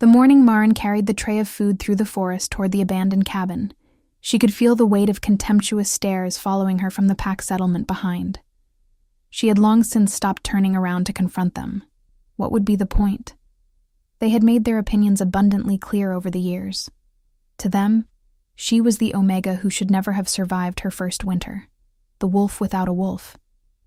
The morning Maren carried the tray of food through the forest toward the abandoned cabin. She could feel the weight of contemptuous stares following her from the pack settlement behind. She had long since stopped turning around to confront them. What would be the point? They had made their opinions abundantly clear over the years. To them, she was the Omega who should never have survived her first winter. The wolf without a wolf.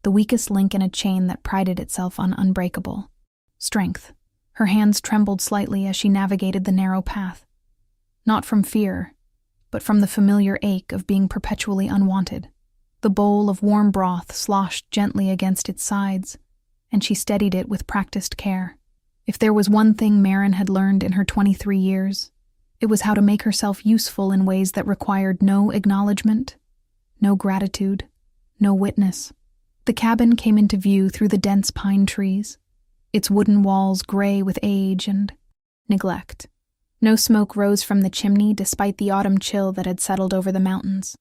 The weakest link in a chain that prided itself on unbreakable strength. Her hands trembled slightly as she navigated the narrow path. Not from fear, but from the familiar ache of being perpetually unwanted. The bowl of warm broth sloshed gently against its sides, and she steadied it with practiced care. If there was one thing Maren had learned in her 23 years, it was how to make herself useful in ways that required no acknowledgement, no gratitude, no witness. The cabin came into view through the dense pine trees, its wooden walls gray with age and neglect. No smoke rose from the chimney despite the autumn chill that had settled over the mountains.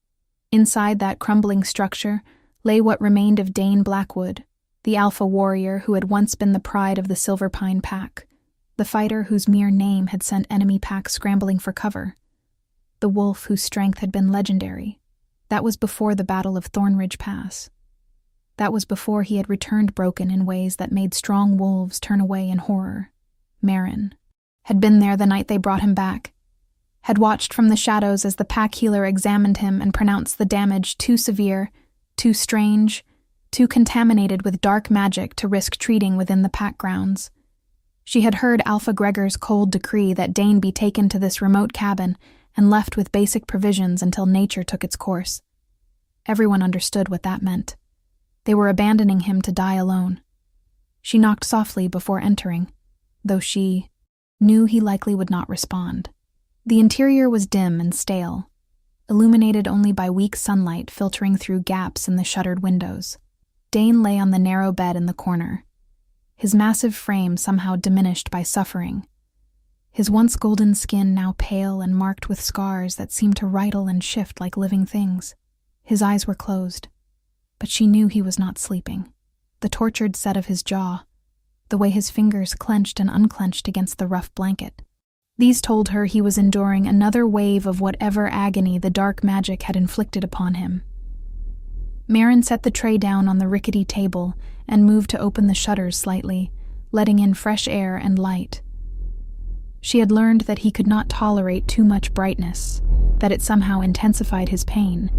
Inside that crumbling structure lay what remained of Dane Blackwood, the alpha warrior who had once been the pride of the Silverpine pack, the fighter whose mere name had sent enemy packs scrambling for cover, the wolf whose strength had been legendary. That was before the Battle of Thornridge Pass. That was before he had returned broken in ways that made strong wolves turn away in horror. Maren had been there the night they brought him back, had watched from the shadows as the pack healer examined him and pronounced the damage too severe, too strange, too contaminated with dark magic to risk treating within the pack grounds. She had heard Alpha Gregor's cold decree that Dane be taken to this remote cabin and left with basic provisions until nature took its course. Everyone understood what that meant. They were abandoning him to die alone. She knocked softly before entering, though she knew he likely would not respond. The interior was dim and stale, illuminated only by weak sunlight filtering through gaps in the shuttered windows. Dane lay on the narrow bed in the corner, his massive frame somehow diminished by suffering, his once golden skin now pale and marked with scars that seemed to writtle and shift like living things. His eyes were closed, but she knew he was not sleeping. The tortured set of his jaw, the way his fingers clenched and unclenched against the rough blanket. These told her he was enduring another wave of whatever agony the dark magic had inflicted upon him. Maren set the tray down on the rickety table and moved to open the shutters slightly, letting in fresh air and light. She had learned that he could not tolerate too much brightness, that it somehow intensified his pain,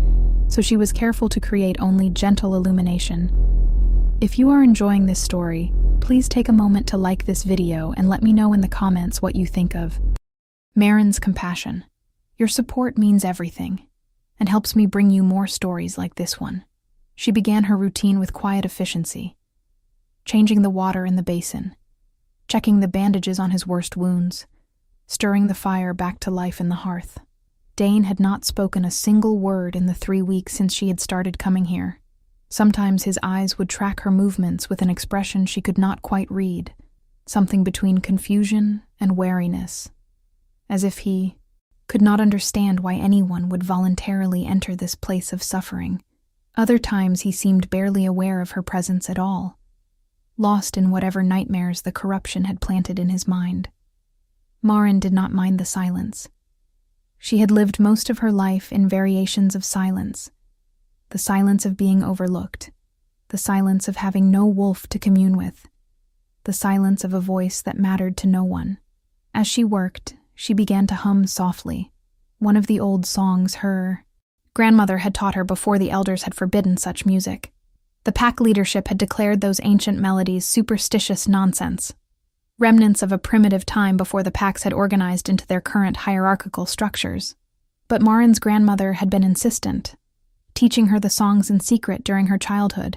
so she was careful to create only gentle illumination. If you are enjoying this story, please take a moment to like this video and let me know in the comments what you think of Maren's compassion. Your support means everything, and helps me bring you more stories like this one. She began her routine with quiet efficiency, changing the water in the basin, checking the bandages on his worst wounds, stirring the fire back to life in the hearth. Dane had not spoken a single word in the 3 weeks since she had started coming here. Sometimes his eyes would track her movements with an expression she could not quite read, something between confusion and wariness, as if he could not understand why anyone would voluntarily enter this place of suffering. Other times he seemed barely aware of her presence at all, lost in whatever nightmares the corruption had planted in his mind. Maren did not mind the silence. She had lived most of her life in variations of silence. The silence of being overlooked, the silence of having no wolf to commune with, the silence of a voice that mattered to no one. As she worked, she began to hum softly, one of the old songs her grandmother had taught her before the elders had forbidden such music. The pack leadership had declared those ancient melodies superstitious nonsense, remnants of a primitive time before the packs had organized into their current hierarchical structures. But Maren's grandmother had been insistent, teaching her the songs in secret during her childhood,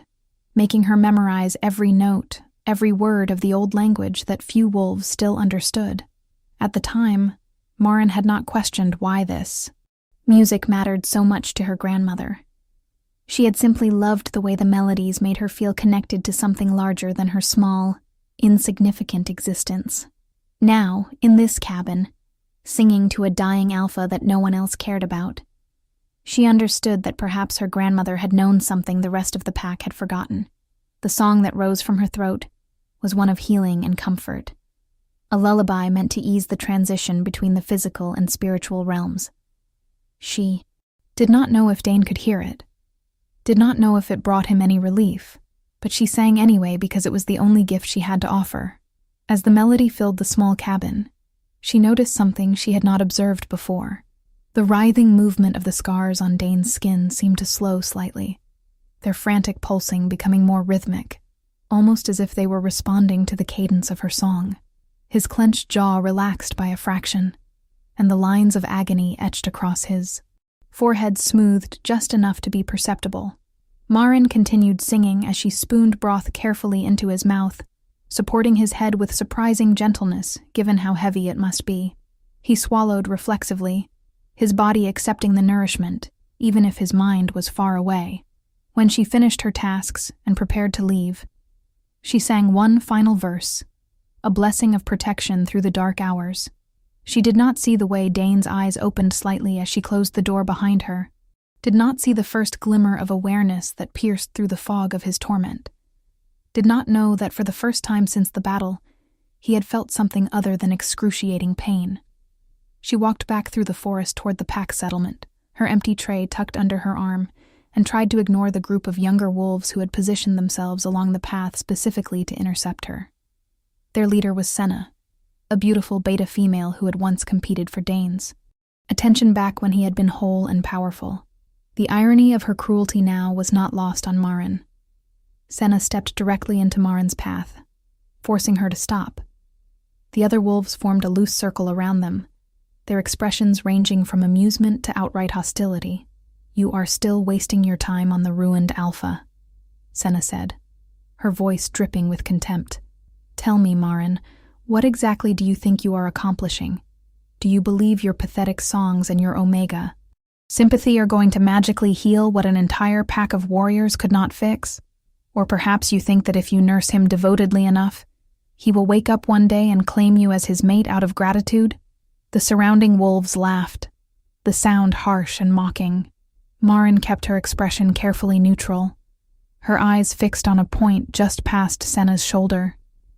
making her memorize every note, every word of the old language that few wolves still understood. At the time, Maren had not questioned why this music mattered so much to her grandmother. She had simply loved the way the melodies made her feel connected to something larger than her small, insignificant existence. Now, in this cabin, singing to a dying alpha that no one else cared about, she understood that perhaps her grandmother had known something the rest of the pack had forgotten. The song that rose from her throat was one of healing and comfort. a lullaby meant to ease the transition between the physical and spiritual realms. She did not know if Dane could hear it, did not know if it brought him any relief, but she sang anyway because it was the only gift she had to offer. As the melody filled the small cabin, she noticed something she had not observed before. The writhing movement of the scars on Dane's skin seemed to slow slightly, their frantic pulsing becoming more rhythmic, almost as if they were responding to the cadence of her song. His clenched jaw relaxed by a fraction, and the lines of agony etched across his forehead smoothed just enough to be perceptible. Marin continued singing as she spooned broth carefully into his mouth, supporting his head with surprising gentleness given how heavy it must be. He swallowed reflexively, his body accepting the nourishment, even if his mind was far away. When she finished her tasks and prepared to leave, she sang one final verse, a blessing of protection through the dark hours. She did not see the way Dane's eyes opened slightly as she closed the door behind her, did not see the first glimmer of awareness that pierced through the fog of his torment, did not know that for the first time since the battle, he had felt something other than excruciating pain. She walked back through the forest toward the pack settlement, her empty tray tucked under her arm, and tried to ignore the group of younger wolves who had positioned themselves along the path specifically to intercept her. Their leader was Senna, a beautiful beta female who had once competed for Dane's attention back when he had been whole and powerful. The irony of her cruelty now was not lost on Marin. Senna stepped directly into Marin's path, forcing her to stop. The other wolves formed a loose circle around them, their expressions ranging from amusement to outright hostility. "You are still wasting your time on the ruined Alpha," Senna said, her voice dripping with contempt. "Tell me, Marin, what exactly do you think you are accomplishing? Do you believe your pathetic songs and your Omega sympathy are going to magically heal what an entire pack of warriors could not fix? Or perhaps you think that if you nurse him devotedly enough, he will wake up one day and claim you as his mate out of gratitude?" The surrounding wolves laughed, the sound harsh and mocking. Marin kept her expression carefully neutral, her eyes fixed on a point just past Senna's shoulder.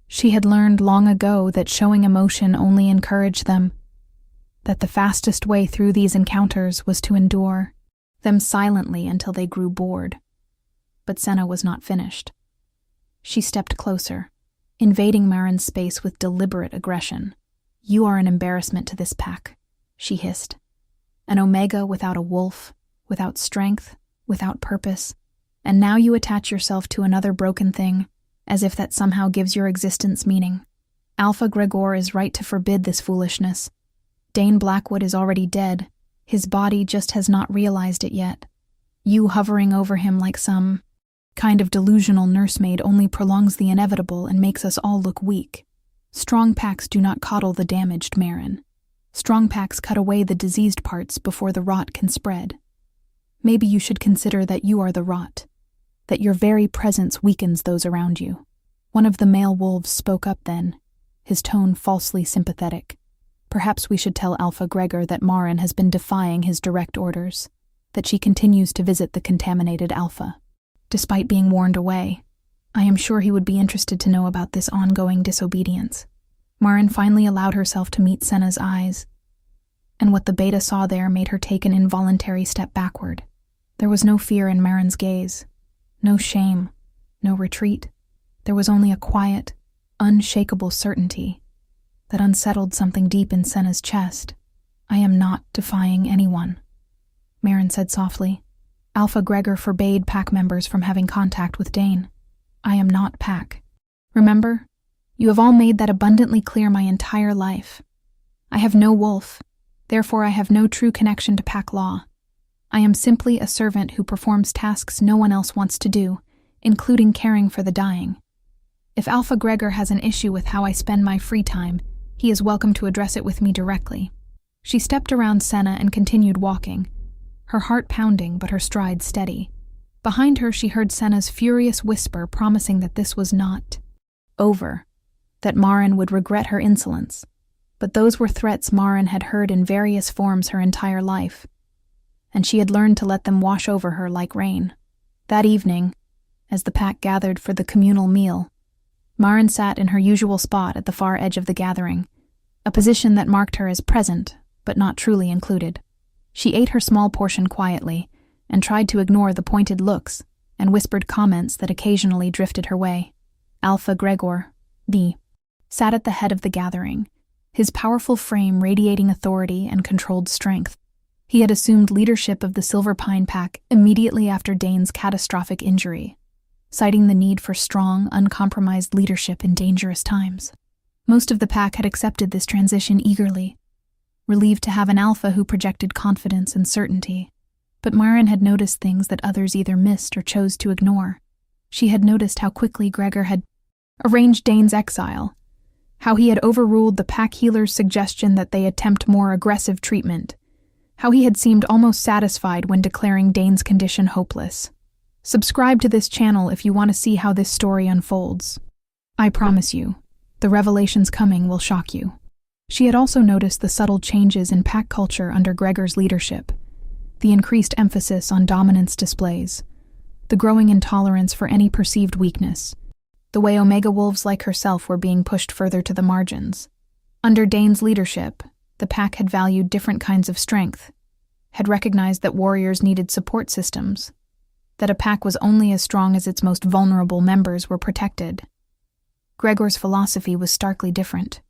She had learned long ago that showing emotion only encouraged them, that the fastest way through these encounters was to endure them silently until they grew bored. But Senna was not finished. She stepped closer, invading Marin's space with deliberate aggression. "You are an embarrassment to this pack," she hissed. "An Omega without a wolf, without strength, without purpose, and now you attach yourself to another broken thing, as if that somehow gives your existence meaning. Alpha Gregor is right to forbid this foolishness. Dane Blackwood is already dead. His body just has not realized it yet. You hovering over him like some kind of delusional nursemaid only prolongs the inevitable and makes us all look weak. Strong packs do not coddle the damaged, Marin. Strong packs cut away the diseased parts before the rot can spread. Maybe you should consider that you are the rot, that your very presence weakens those around you." One of the male wolves spoke up then, his tone falsely sympathetic. "Perhaps we should tell Alpha Gregor that Marin has been defying his direct orders, that she continues to visit the contaminated Alpha. Despite being warned away, I am sure he would be interested to know about this ongoing disobedience." Marin finally allowed herself to meet Senna's eyes, and what the beta saw there made her take an involuntary step backward. There was no fear in Marin's gaze, no shame, no retreat. There was only a quiet, unshakable certainty that unsettled something deep in Senna's chest. "I am not defying anyone," Marin said softly. "Alpha Gregor forbade pack members from having contact with Dane. I am not pack. Remember, you have all made that abundantly clear my entire life. I have no wolf, therefore I have no true connection to pack law. I am simply a servant who performs tasks no one else wants to do, including caring for the dying. If Alpha Gregor has an issue with how I spend my free time, he is welcome to address it with me directly." She stepped around Senna and continued walking, her heart pounding but her stride steady. Behind her she heard Senna's furious whisper promising that this was not over, that Marin would regret her insolence. But those were threats Marin had heard in various forms her entire life, and she had learned to let them wash over her like rain. That evening, as the pack gathered for the communal meal, Maren sat in her usual spot at the far edge of the gathering, a position that marked her as present, but not truly included. She ate her small portion quietly and tried to ignore the pointed looks and whispered comments that occasionally drifted her way. Alpha Gregor, the, sat at the head of the gathering, his powerful frame radiating authority and controlled strength. He had assumed leadership of the Silverpine pack immediately after Dane's catastrophic injury, citing the need for strong, uncompromised leadership in dangerous times. Most of the pack had accepted this transition eagerly, relieved to have an alpha who projected confidence and certainty. But Maren had noticed things that others either missed or chose to ignore. She had noticed how quickly Gregor had arranged Dane's exile, how he had overruled the pack healer's suggestion that they attempt more aggressive treatment, how he had seemed almost satisfied when declaring Dane's condition hopeless. Subscribe to this channel if you want to see how this story unfolds. I promise you, the revelations coming will shock you. She had also noticed the subtle changes in pack culture under Gregor's leadership, the increased emphasis on dominance displays, the growing intolerance for any perceived weakness, the way Omega wolves like herself were being pushed further to the margins. Under Dane's leadership, the pack had valued different kinds of strength, had recognized that warriors needed support systems, that a pack was only as strong as its most vulnerable members were protected. Gregor's philosophy was starkly different.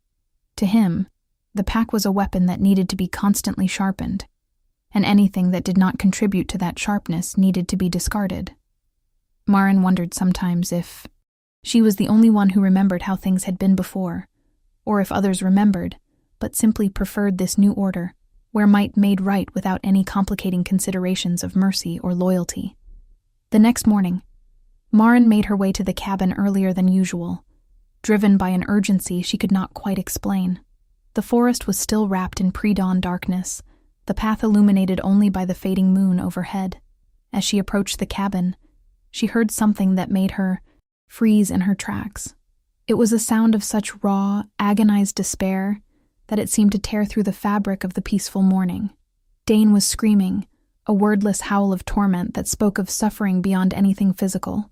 To him, the pack was a weapon that needed to be constantly sharpened, and anything that did not contribute to that sharpness needed to be discarded. Maren wondered sometimes if she was the only one who remembered how things had been before, or if others remembered, but simply preferred this new order, where might made right without any complicating considerations of mercy or loyalty. The next morning, Maren made her way to the cabin earlier than usual, driven by an urgency she could not quite explain. The forest was still wrapped in pre-dawn darkness, the path illuminated only by the fading moon overhead. As she approached the cabin, she heard something that made her freeze in her tracks. It was a sound of such raw, agonized despair that it seemed to tear through the fabric of the peaceful morning. Dane was screaming, a wordless howl of torment that spoke of suffering beyond anything physical.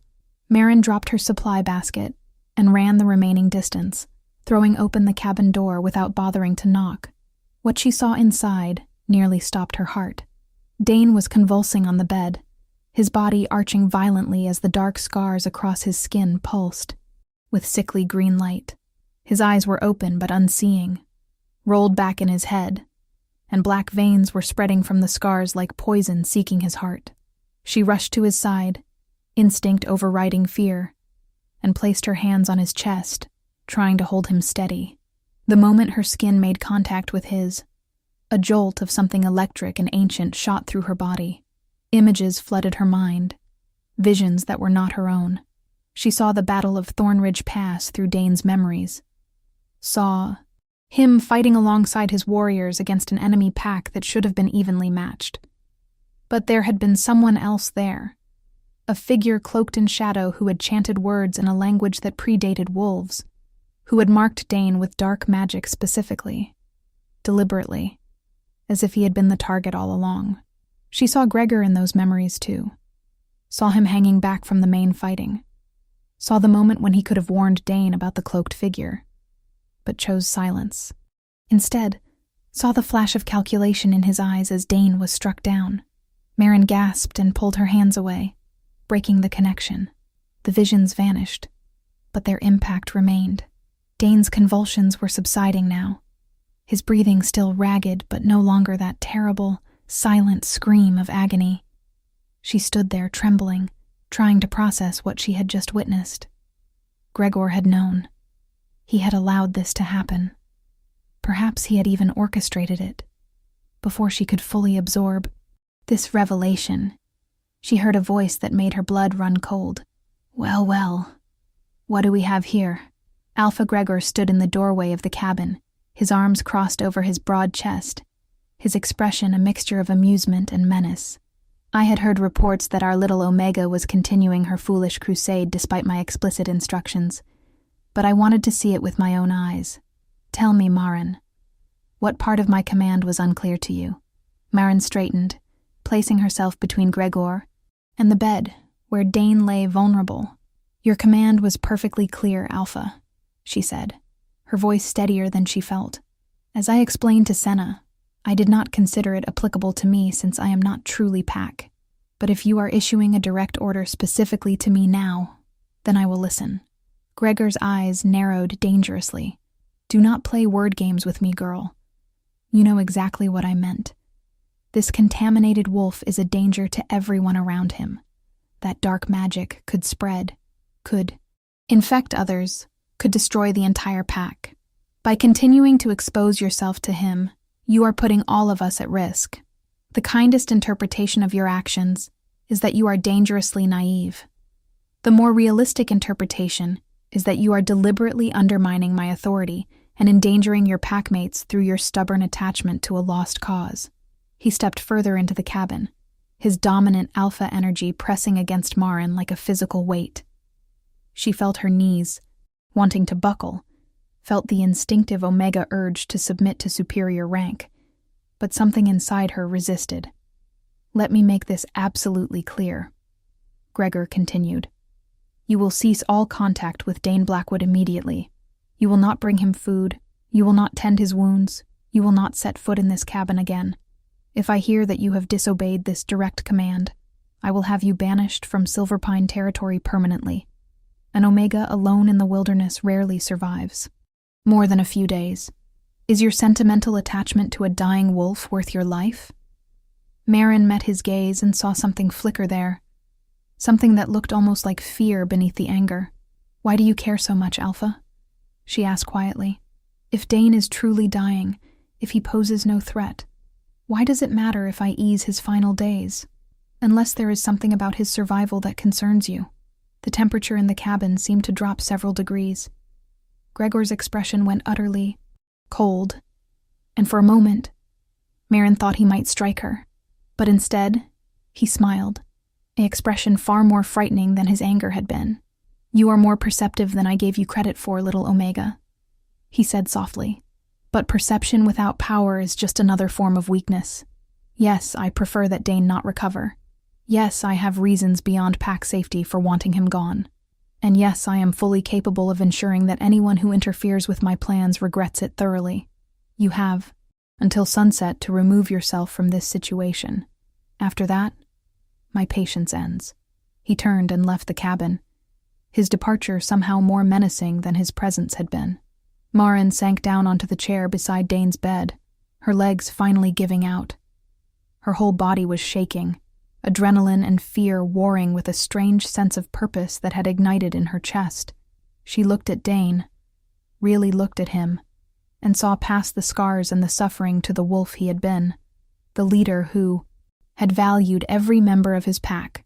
Maren dropped her supply basket and ran the remaining distance, throwing open the cabin door without bothering to knock. What she saw inside nearly stopped her heart. Dane was convulsing on the bed, his body arching violently as the dark scars across his skin pulsed with sickly green light. His eyes were open but unseeing, rolled back in his head, and black veins were spreading from the scars like poison seeking his heart. She rushed to his side, instinct overriding fear, and placed her hands on his chest, trying to hold him steady. The moment her skin made contact with his, a jolt of something electric and ancient shot through her body. Images flooded her mind, visions that were not her own. She saw the Battle of Thornridge Pass through Dane's memories, saw him fighting alongside his warriors against an enemy pack that should have been evenly matched. But there had been someone else there, a figure cloaked in shadow who had chanted words in a language that predated wolves, who had marked Dane with dark magic specifically, deliberately, as if he had been the target all along. She saw Gregor in those memories too, saw him hanging back from the main fighting, saw the moment when he could have warned Dane about the cloaked figure, but chose silence. Instead, saw the flash of calculation in his eyes as Dane was struck down. Maren gasped and pulled her hands away, breaking the connection. The visions vanished, but their impact remained. Dane's convulsions were subsiding now, his breathing still ragged but no longer that terrible, silent scream of agony. She stood there trembling, trying to process what she had just witnessed. Gregor had known. He had allowed this to happen. Perhaps he had even orchestrated it. Before she could fully absorb this revelation, she heard a voice that made her blood run cold. Well, well, what do we have here? Alpha Gregor stood in the doorway of the cabin, his arms crossed over his broad chest, his expression a mixture of amusement and menace. I had heard reports that our little Omega was continuing her foolish crusade despite my explicit instructions, but I wanted to see it with my own eyes. Tell me, Maren, what part of my command was unclear to you? Maren straightened, placing herself between Gregor and the bed where Dane lay vulnerable, "Your command was perfectly clear, Alpha," she said, her voice steadier than she felt. "As I explained to Senna, I did not consider it applicable to me since I am not truly Pack. But if you are issuing a direct order specifically to me now, then I will listen." Gregor's eyes narrowed dangerously. "Do not play word games with me, girl. You know exactly what I meant. This contaminated wolf is a danger to everyone around him. That dark magic could spread, could infect others, could destroy the entire pack. By continuing to expose yourself to him, you are putting all of us at risk. The kindest interpretation of your actions is that you are dangerously naive. The more realistic interpretation is that you are deliberately undermining my authority and endangering your packmates through your stubborn attachment to a lost cause." He stepped further into the cabin, his dominant alpha energy pressing against Marin like a physical weight. She felt her knees, wanting to buckle, felt the instinctive Omega urge to submit to superior rank, but something inside her resisted. "Let me make this absolutely clear," Gregor continued. "You will cease all contact with Dane Blackwood immediately. You will not bring him food, you will not tend his wounds, you will not set foot in this cabin again. If I hear that you have disobeyed this direct command, I will have you banished from Silverpine territory permanently. An Omega alone in the wilderness rarely survives more than a few days. Is your sentimental attachment to a dying wolf worth your life?" Marin met his gaze and saw something flicker there, something that looked almost like fear beneath the anger. "Why do you care so much, Alpha?" she asked quietly. "If Dane is truly dying, if he poses no threat, why does it matter if I ease his final days? Unless there is something about his survival that concerns you." The temperature in the cabin seemed to drop several degrees. Gregor's expression went utterly cold, and for a moment, Marin thought he might strike her. But instead, he smiled, an expression far more frightening than his anger had been. "You are more perceptive than I gave you credit for, little Omega," he said softly. "But perception without power is just another form of weakness. Yes, I prefer that Dane not recover. Yes, I have reasons beyond pack safety for wanting him gone. And yes, I am fully capable of ensuring that anyone who interferes with my plans regrets it thoroughly. You have until sunset to remove yourself from this situation. After that, my patience ends." He turned and left the cabin, his departure somehow more menacing than his presence had been. Marin sank down onto the chair beside Dane's bed, her legs finally giving out. Her whole body was shaking, adrenaline and fear warring with a strange sense of purpose that had ignited in her chest. She looked at Dane, really looked at him, and saw past the scars and the suffering to the wolf he had been, the leader who had valued every member of his pack,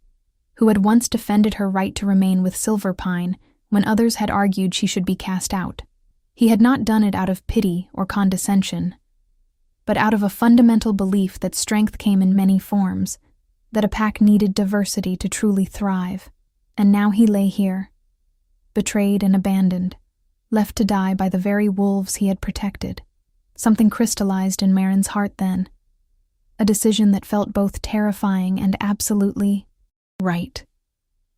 who had once defended her right to remain with Silverpine when others had argued she should be cast out. He had not done it out of pity or condescension, but out of a fundamental belief that strength came in many forms, that a pack needed diversity to truly thrive. And now he lay here, betrayed and abandoned, left to die by the very wolves he had protected. Something crystallized in Marin's heart then, a decision that felt both terrifying and absolutely right.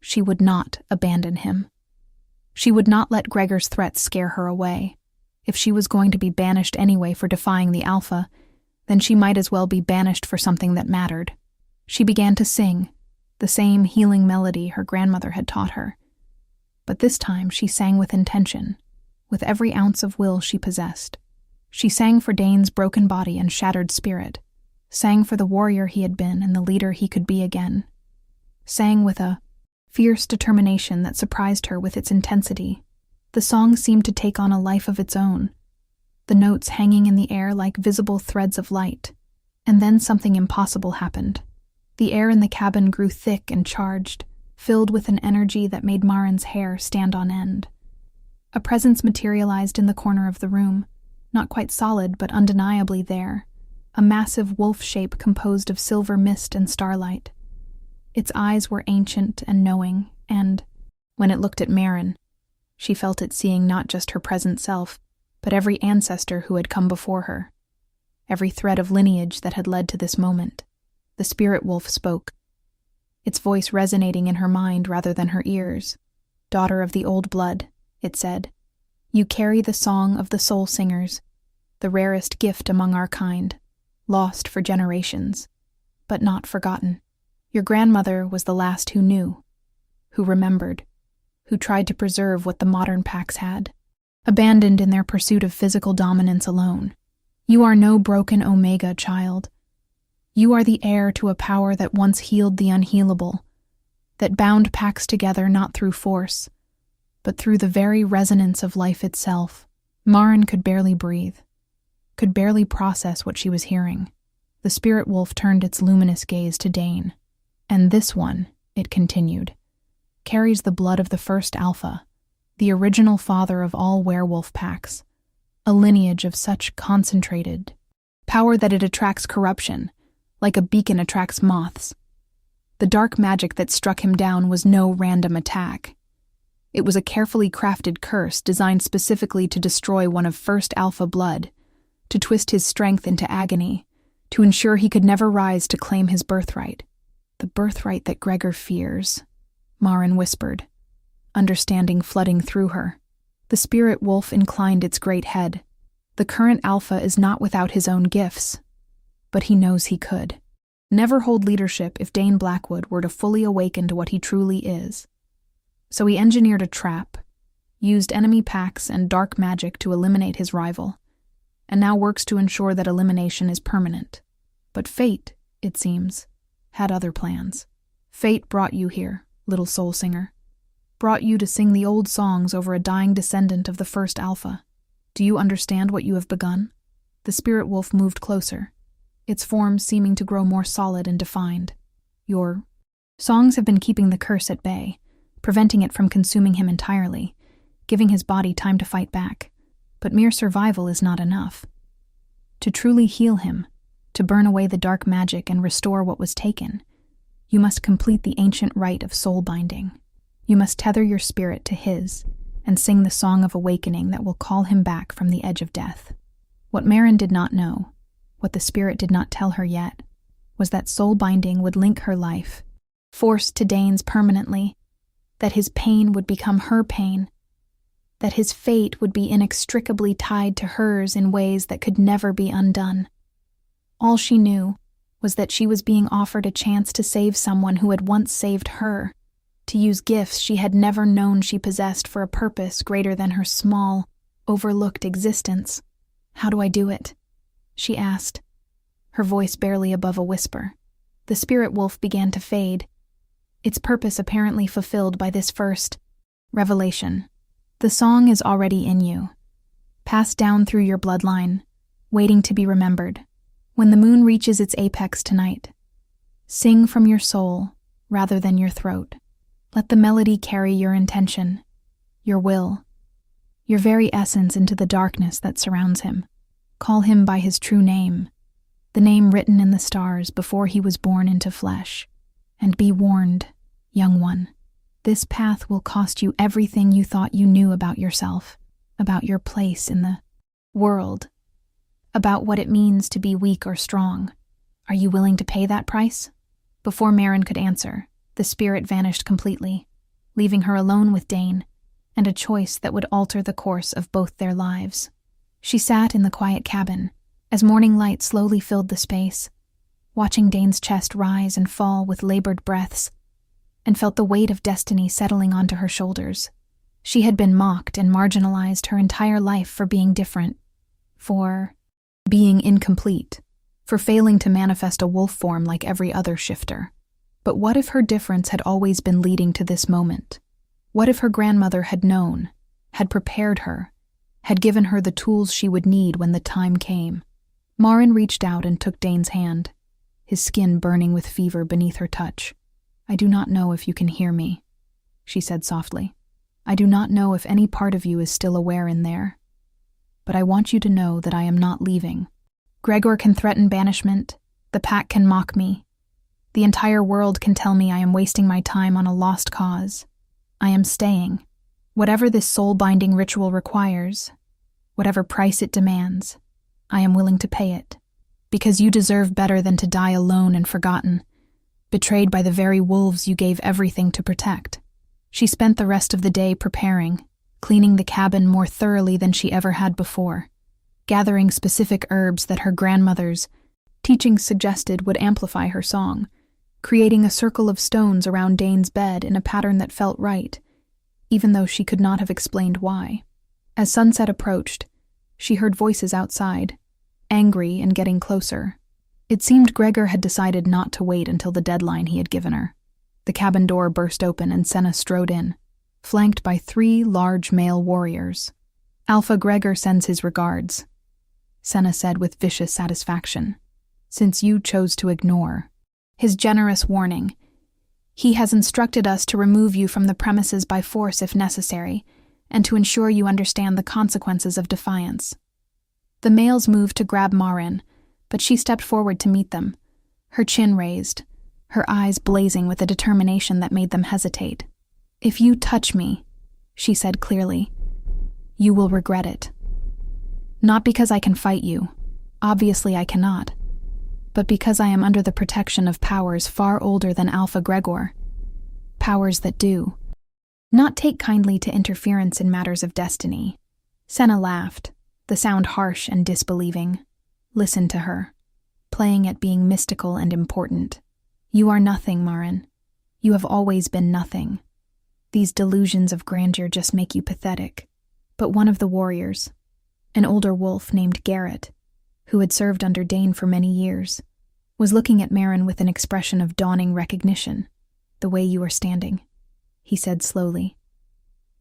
She would not abandon him. She would not let Gregor's threats scare her away. If she was going to be banished anyway for defying the Alpha, then she might as well be banished for something that mattered. She began to sing, the same healing melody her grandmother had taught her. But this time she sang with intention, with every ounce of will she possessed. She sang for Dane's broken body and shattered spirit, sang for the warrior he had been and the leader he could be again, sang with a fierce determination that surprised her with its intensity. The song seemed to take on a life of its own, the notes hanging in the air like visible threads of light. And then something impossible happened. The air in the cabin grew thick and charged, filled with an energy that made Marin's hair stand on end. A presence materialized in the corner of the room, not quite solid but undeniably there, a massive wolf shape composed of silver mist and starlight. Its eyes were ancient and knowing, and, when it looked at Marin, she felt it seeing not just her present self, but every ancestor who had come before her, every thread of lineage that had led to this moment. The spirit wolf spoke, its voice resonating in her mind rather than her ears. daughter of the old blood, it said. You carry the song of the soul singers, the rarest gift among our kind, lost for generations, but not forgotten. Your grandmother was the last who knew, who remembered, who tried to preserve what the modern packs had, abandoned in their pursuit of physical dominance alone. You are no broken Omega, child. You are the heir to a power that once healed the unhealable, that bound packs together not through force, but through the very resonance of life itself. Maren could barely breathe, could barely process what she was hearing. The spirit wolf turned its luminous gaze to Dane. And this one, it continued, carries the blood of the first alpha, the original father of all werewolf packs, a lineage of such concentrated power that it attracts corruption, like a beacon attracts moths. The dark magic that struck him down was no random attack. It was a carefully crafted curse designed specifically to destroy one of first alpha blood, to twist his strength into agony, to ensure he could never rise to claim his birthright. The birthright that Gregor fears, Maren whispered, understanding flooding through her. The spirit wolf inclined its great head. The current alpha is not without his own gifts, but he knows he could never hold leadership if Dane Blackwood were to fully awaken to what he truly is. So he engineered a trap, used enemy packs and dark magic to eliminate his rival, and now works to ensure that elimination is permanent. But fate, it seems, had other plans. Fate brought you here, little soul singer. Brought you to sing the old songs over a dying descendant of the first alpha. Do you understand what you have begun? The spirit wolf moved closer, its form seeming to grow more solid and defined. Your songs have been keeping the curse at bay, preventing it from consuming him entirely, giving his body time to fight back. But mere survival is not enough. To truly heal him, to burn away the dark magic and restore what was taken, you must complete the ancient rite of soulbinding. You must tether your spirit to his and sing the song of awakening that will call him back from the edge of death. What Maren did not know, what the spirit did not tell her yet, was that soulbinding would link her life, forced to Dane's permanently, that his pain would become her pain, that his fate would be inextricably tied to hers in ways that could never be undone. All she knew was that she was being offered a chance to save someone who had once saved her, to use gifts she had never known she possessed for a purpose greater than her small, overlooked existence. How do I do it? She asked, her voice barely above a whisper. The spirit wolf began to fade, its purpose apparently fulfilled by this first revelation. The song is already in you, passed down through your bloodline, waiting to be remembered. When the moon reaches its apex tonight, sing from your soul rather than your throat. Let the melody carry your intention, your will, your very essence into the darkness that surrounds him. Call him by his true name, the name written in the stars before he was born into flesh. And be warned, young one, this path will cost you everything you thought you knew about yourself, about your place in the world, about what it means to be weak or strong. Are you willing to pay that price? Before Maren could answer, the spirit vanished completely, leaving her alone with Dane, and a choice that would alter the course of both their lives. She sat in the quiet cabin, as morning light slowly filled the space, watching Dane's chest rise and fall with labored breaths, and felt the weight of destiny settling onto her shoulders. She had been mocked and marginalized her entire life for being different, for being incomplete, for failing to manifest a wolf form like every other shifter. But what if her difference had always been leading to this moment? What if her grandmother had known, had prepared her, had given her the tools she would need when the time came? Maren reached out and took Dane's hand, his skin burning with fever beneath her touch. I do not know if you can hear me, she said softly. I do not know if any part of you is still aware in there. But I want you to know that I am not leaving. Gregor can threaten banishment. The pack can mock me. The entire world can tell me I am wasting my time on a lost cause. I am staying. Whatever this soul-binding ritual requires, whatever price it demands, I am willing to pay it. Because you deserve better than to die alone and forgotten, betrayed by the very wolves you gave everything to protect. She spent the rest of the day preparing, cleaning the cabin more thoroughly than she ever had before, gathering specific herbs that her grandmother's teachings suggested would amplify her song, creating a circle of stones around Dane's bed in a pattern that felt right, even though she could not have explained why. As sunset approached, she heard voices outside, angry and getting closer. It seemed Gregor had decided not to wait until the deadline he had given her. The cabin door burst open and Senna strode in, flanked by 3 large male warriors. "Alpha Gregor sends his regards," Senna said with vicious satisfaction, "since you chose to ignore his generous warning. He has instructed us to remove you from the premises by force if necessary, and to ensure you understand the consequences of defiance." The males moved to grab Marin, but she stepped forward to meet them, her chin raised, her eyes blazing with a determination that made them hesitate. "If you touch me," she said clearly, "you will regret it. Not because I can fight you, obviously I cannot, but because I am under the protection of powers far older than Alpha Gregor, powers that do not take kindly to interference in matters of destiny." Senna laughed, the sound harsh and disbelieving. Listen to her, playing at being mystical and important. "You are nothing, Marin. You have always been nothing. These delusions of grandeur just make you pathetic." But one of the warriors, an older wolf named Garrett, who had served under Dane for many years, was looking at Marin with an expression of dawning recognition. "The way you are standing," he said slowly.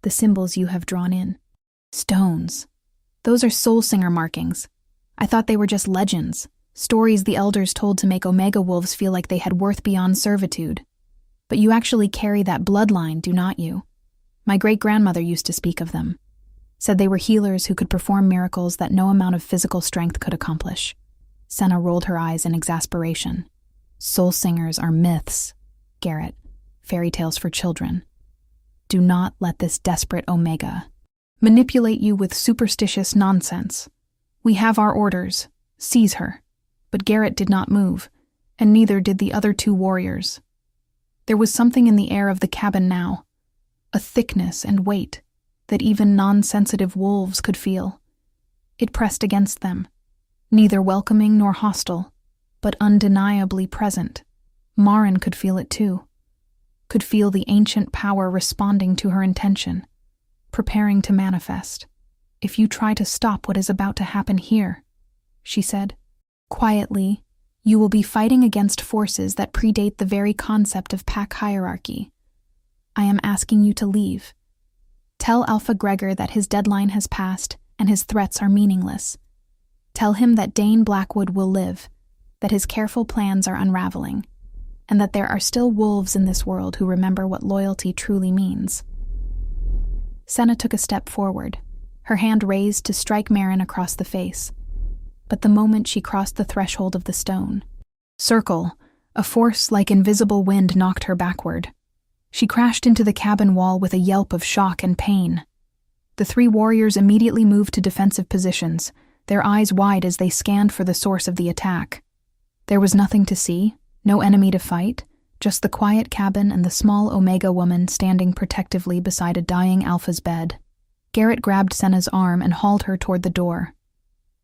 "The symbols you have drawn in. Stones. Those are soul singer markings. I thought they were just legends, stories the elders told to make Omega wolves feel like they had worth beyond servitude. But you actually carry that bloodline, do not you? My great-grandmother used to speak of them. Said they were healers who could perform miracles that no amount of physical strength could accomplish." Senna rolled her eyes in exasperation. "Soul singers are myths, Garrett. Fairy tales for children. Do not let this desperate Omega manipulate you with superstitious nonsense. We have our orders. Seize her." But Garrett did not move, and neither did the other 2 warriors. There was something in the air of the cabin now, a thickness and weight that even non-sensitive wolves could feel. It pressed against them, neither welcoming nor hostile, but undeniably present. Marin could feel it too, could feel the ancient power responding to her intention, preparing to manifest. "If you try to stop what is about to happen here," she said quietly, "you will be fighting against forces that predate the very concept of pack hierarchy. I am asking you to leave. Tell Alpha Gregor that his deadline has passed and his threats are meaningless. Tell him that Dane Blackwood will live, that his careful plans are unraveling, and that there are still wolves in this world who remember what loyalty truly means." Senna took a step forward, her hand raised to strike Marin across the face. But the moment she crossed the threshold of the stone circle, a force like invisible wind knocked her backward. She crashed into the cabin wall with a yelp of shock and pain. The 3 warriors immediately moved to defensive positions, their eyes wide as they scanned for the source of the attack. There was nothing to see, no enemy to fight, just the quiet cabin and the small Omega woman standing protectively beside a dying Alpha's bed. Garrett grabbed Senna's arm and hauled her toward the door.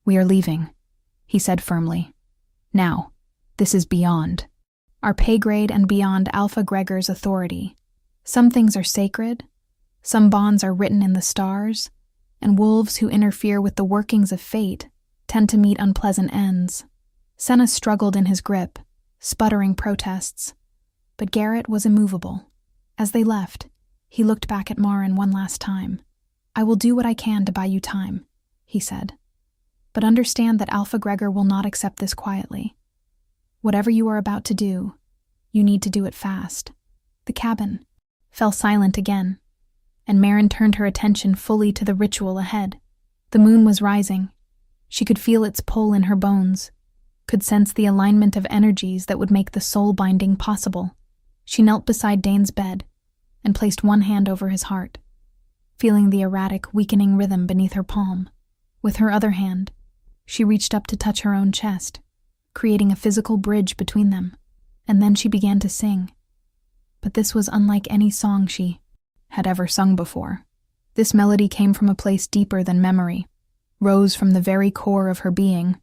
"We are leaving," he said firmly. "Now, this is beyond our pay grade and beyond Alpha Gregor's authority. Some things are sacred, some bonds are written in the stars, and wolves who interfere with the workings of fate tend to meet unpleasant ends." Senna struggled in his grip, sputtering protests, but Garrett was immovable. As they left, he looked back at Marin one last time. "I will do what I can to buy you time," he said. "But understand that Alpha Gregor will not accept this quietly. Whatever you are about to do, you need to do it fast." The cabin fell silent again, and Marin turned her attention fully to the ritual ahead. The moon was rising. She could feel its pull in her bones, could sense the alignment of energies that would make the soulbinding possible. She knelt beside Dane's bed and placed one hand over his heart, feeling the erratic, weakening rhythm beneath her palm. With her other hand, she reached up to touch her own chest, creating a physical bridge between them, and then she began to sing. But this was unlike any song she had ever sung before. This melody came from a place deeper than memory, rose from the very core of her being,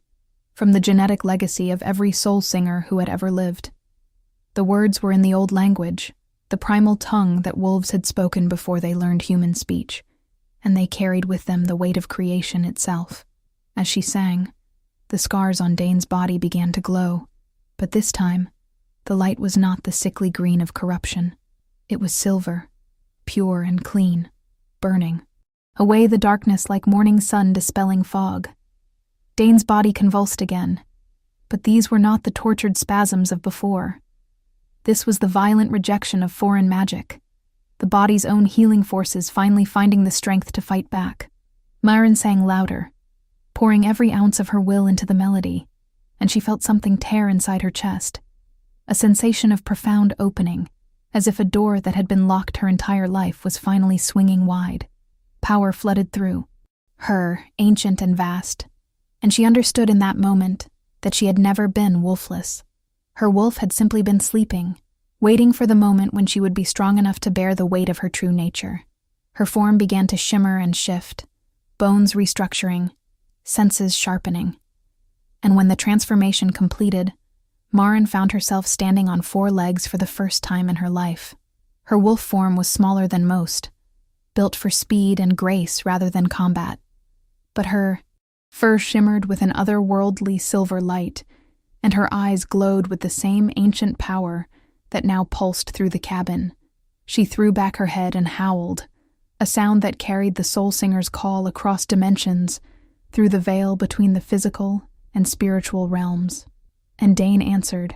from the genetic legacy of every soul singer who had ever lived. The words were in the old language, the primal tongue that wolves had spoken before they learned human speech, and they carried with them the weight of creation itself. As she sang, the scars on Dane's body began to glow, but this time, the light was not the sickly green of corruption. It was silver, pure and clean, burning. Away the darkness like morning sun dispelling fog. Dane's body convulsed again, but these were not the tortured spasms of before. This was the violent rejection of foreign magic, the body's own healing forces finally finding the strength to fight back. Myron sang louder, pouring every ounce of her will into the melody, and she felt something tear inside her chest, a sensation of profound opening, as if a door that had been locked her entire life was finally swinging wide. Power flooded through, her, ancient and vast, and she understood in that moment that she had never been wolfless. Her wolf had simply been sleeping, waiting for the moment when she would be strong enough to bear the weight of her true nature. Her form began to shimmer and shift, bones restructuring, senses sharpening. And when the transformation completed, Maren found herself standing on 4 legs for the first time in her life. Her wolf form was smaller than most, built for speed and grace rather than combat. But her fur shimmered with an otherworldly silver light, and her eyes glowed with the same ancient power that now pulsed through the cabin. She threw back her head and howled, a sound that carried the soul singer's call across dimensions, through the veil between the physical and spiritual realms. And Dane answered.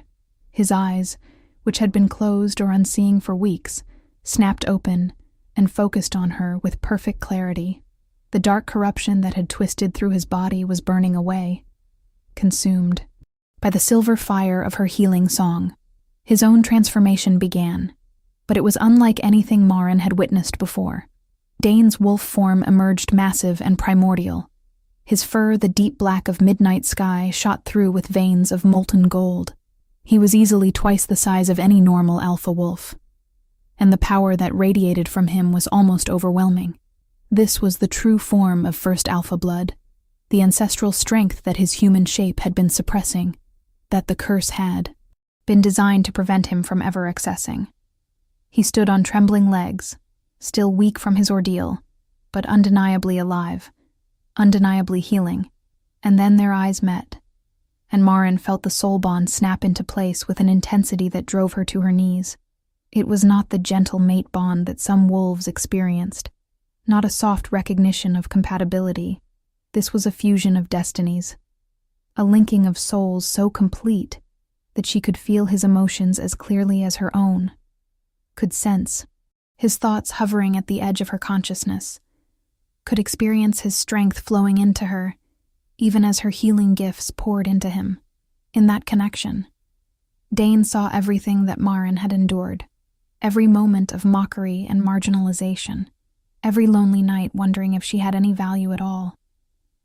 His eyes, which had been closed or unseeing for weeks, snapped open and focused on her with perfect clarity. The dark corruption that had twisted through his body was burning away, consumed by the silver fire of her healing song. His own transformation began, but it was unlike anything Maren had witnessed before. Dane's wolf form emerged massive and primordial. His fur, the deep black of midnight sky, shot through with veins of molten gold. He was easily twice the size of any normal alpha wolf, and the power that radiated from him was almost overwhelming. This was the true form of first alpha blood, the ancestral strength that his human shape had been suppressing, that the curse had been designed to prevent him from ever accessing. He stood on trembling legs, still weak from his ordeal, but undeniably alive, undeniably healing, and then their eyes met, and Maren felt the soul bond snap into place with an intensity that drove her to her knees. It was not the gentle mate bond that some wolves experienced, not a soft recognition of compatibility. This was a fusion of destinies, a linking of souls so complete that she could feel his emotions as clearly as her own, could sense his thoughts hovering at the edge of her consciousness, could experience his strength flowing into her, even as her healing gifts poured into him. In that connection, Dane saw everything that Maren had endured, every moment of mockery and marginalization, every lonely night wondering if she had any value at all,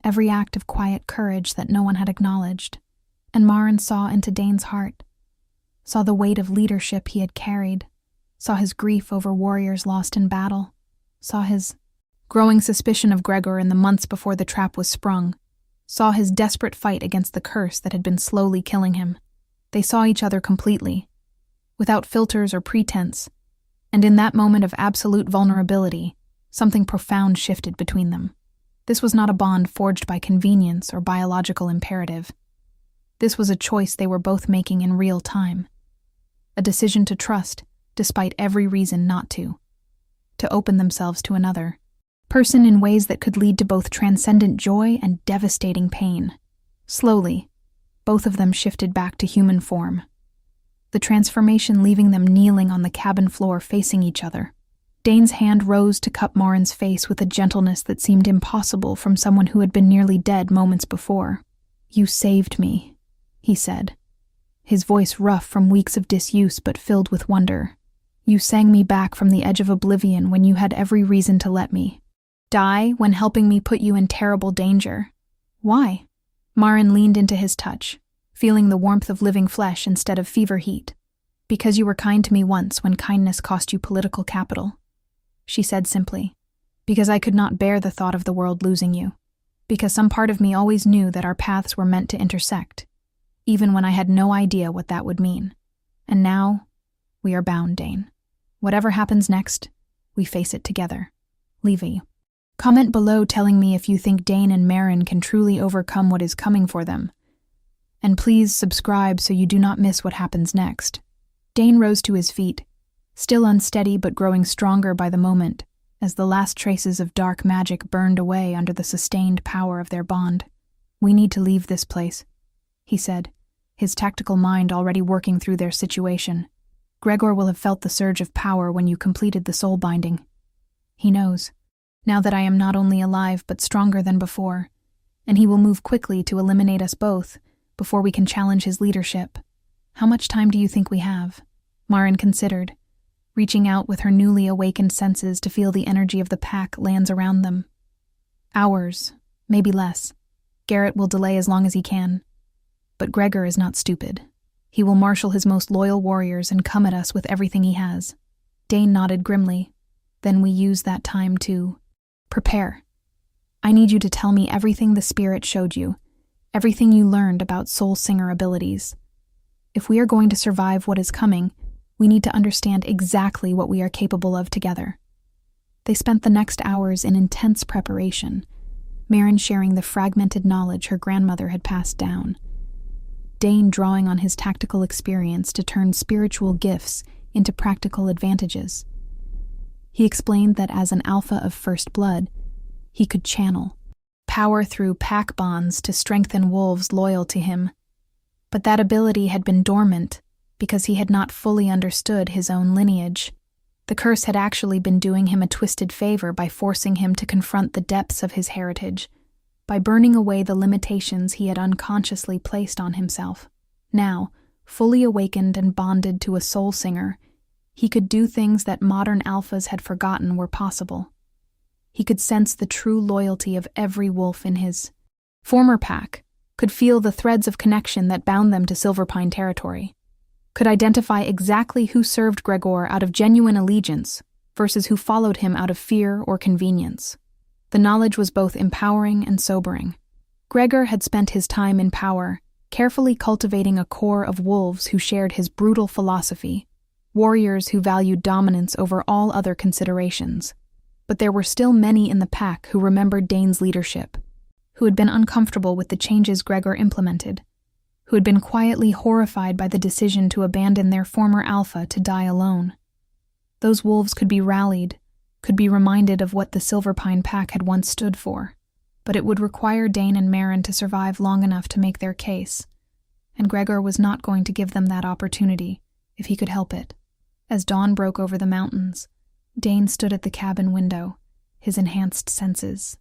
every act of quiet courage that no one had acknowledged. And Maren saw into Dane's heart, saw the weight of leadership he had carried, saw his grief over warriors lost in battle, saw his growing suspicion of Gregor in the months before the trap was sprung, saw his desperate fight against the curse that had been slowly killing him. They saw each other completely, without filters or pretense, and in that moment of absolute vulnerability, something profound shifted between them. This was not a bond forged by convenience or biological imperative. This was a choice they were both making in real time, a decision to trust despite every reason not to open themselves to another person in ways that could lead to both transcendent joy and devastating pain. Slowly, both of them shifted back to human form, the transformation leaving them kneeling on the cabin floor facing each other. Dane's hand rose to cup Maren's face with a gentleness that seemed impossible from someone who had been nearly dead moments before. "You saved me," he said, his voice rough from weeks of disuse but filled with wonder. "You sang me back from the edge of oblivion when you had every reason to let me die, when helping me put you in terrible danger. Why?" Maren leaned into his touch, feeling the warmth of living flesh instead of fever heat. "Because you were kind to me once when kindness cost you political capital." she said simply. Because I could not bear the thought of the world losing you. Because some part of me always knew that our paths were meant to intersect, even when I had no idea what that would mean. And now, we are bound, Dane. Whatever happens next, we face it together. Levi. Comment below telling me if you think Dane and Maren can truly overcome what is coming for them. And please subscribe so you do not miss what happens next. Dane rose to his feet, still unsteady but growing stronger by the moment, as the last traces of dark magic burned away under the sustained power of their bond. We need to leave this place, he said, his tactical mind already working through their situation. Gregor will have felt the surge of power when you completed the soulbinding. He knows, now that I am not only alive but stronger than before, and he will move quickly to eliminate us both before we can challenge his leadership. How much time do you think we have? Maren considered, reaching out with her newly awakened senses to feel the energy of the pack lands around them. Hours, maybe less. Garrett will delay as long as he can. But Gregor is not stupid. He will marshal his most loyal warriors and come at us with everything he has. Dane nodded grimly. Then we use that time to prepare. I need you to tell me everything the spirit showed you, everything you learned about soul singer abilities. If we are going to survive what is coming, we need to understand exactly what we are capable of together. They spent the next hours in intense preparation, Maren sharing the fragmented knowledge her grandmother had passed down. Dane drawing on his tactical experience to turn spiritual gifts into practical advantages. He explained that as an alpha of first blood, he could channel power through pack bonds to strengthen wolves loyal to him. But that ability had been dormant because he had not fully understood his own lineage. The curse had actually been doing him a twisted favor by forcing him to confront the depths of his heritage, by burning away the limitations he had unconsciously placed on himself. Now, fully awakened and bonded to a soul singer, he could do things that modern alphas had forgotten were possible. He could sense the true loyalty of every wolf in his former pack, could feel the threads of connection that bound them to Silverpine territory, could identify exactly who served Gregor out of genuine allegiance versus who followed him out of fear or convenience. The knowledge was both empowering and sobering. Gregor had spent his time in power, carefully cultivating a core of wolves who shared his brutal philosophy, warriors who valued dominance over all other considerations. But there were still many in the pack who remembered Dane's leadership, who had been uncomfortable with the changes Gregor implemented, who had been quietly horrified by the decision to abandon their former alpha to die alone. Those wolves could be rallied, could be reminded of what the Silverpine pack had once stood for, but it would require Dane and Maren to survive long enough to make their case, and Gregor was not going to give them that opportunity if he could help it. As dawn broke over the mountains, Dane stood at the cabin window, his enhanced senses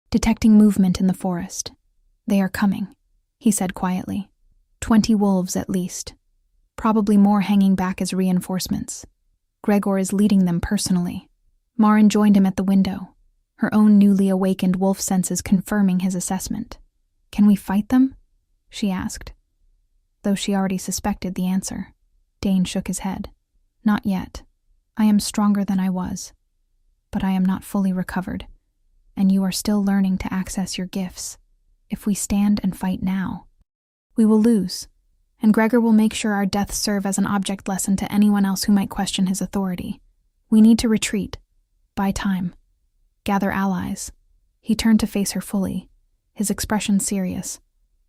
detecting movement in the forest. "They are coming," he said quietly. 20 wolves at least, probably more hanging back as reinforcements. Gregor is leading them personally. Maren joined him at the window, her own newly awakened wolf senses confirming his assessment. "Can we fight them?" she asked, though she already suspected the answer. Dane shook his head. "Not yet. I am stronger than I was, but I am not fully recovered, and you are still learning to access your gifts. If we stand and fight now, we will lose, and Gregor will make sure our deaths serve as an object lesson to anyone else who might question his authority. We need to retreat, buy time, gather allies." He turned to face her fully, his expression serious.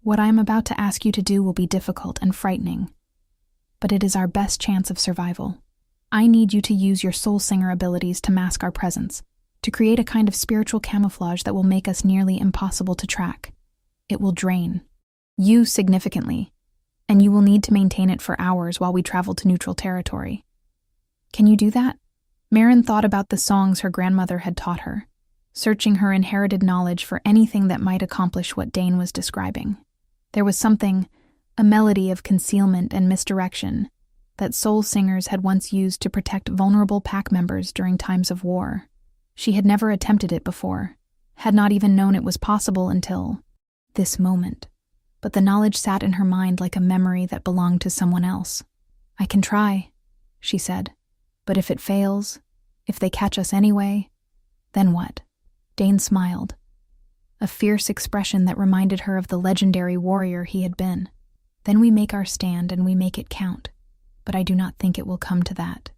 "What I am about to ask you to do will be difficult and frightening, but it is our best chance of survival. I need you to use your soul singer abilities to mask our presence, to create a kind of spiritual camouflage that will make us nearly impossible to track. It will drain you significantly, and you will need to maintain it for hours while we travel to neutral territory. Can you do that?" Maren thought about the songs her grandmother had taught her, searching her inherited knowledge for anything that might accomplish what Dane was describing. There was something, a melody of concealment and misdirection, that soul singers had once used to protect vulnerable pack members during times of war. She had never attempted it before, had not even known it was possible until this moment. But the knowledge sat in her mind like a memory that belonged to someone else. "I can try," she said, "but if it fails, If they catch us anyway, then what? Dane smiled, a fierce expression that reminded her of the legendary warrior he had been. Then we make our stand and we make it count. But I do not think it will come to that.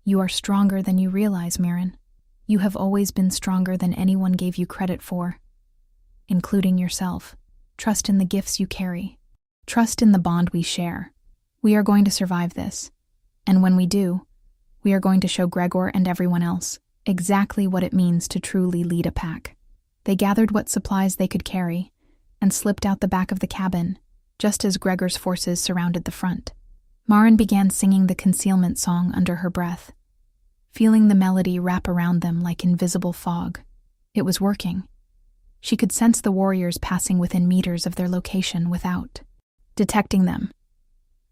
You are stronger than you realize, Mirren. You have always been stronger than anyone gave you credit for, including yourself. Trust in the gifts you carry. Trust in the bond we share. We are going to survive this. And when we do, we are going to show Gregor and everyone else exactly what it means to truly lead a pack. They gathered what supplies they could carry and slipped out the back of the cabin, just as Gregor's forces surrounded the front. Maren began singing the concealment song under her breath, feeling the melody wrap around them like invisible fog. It was working. She could sense the warriors passing within meters of their location without detecting them,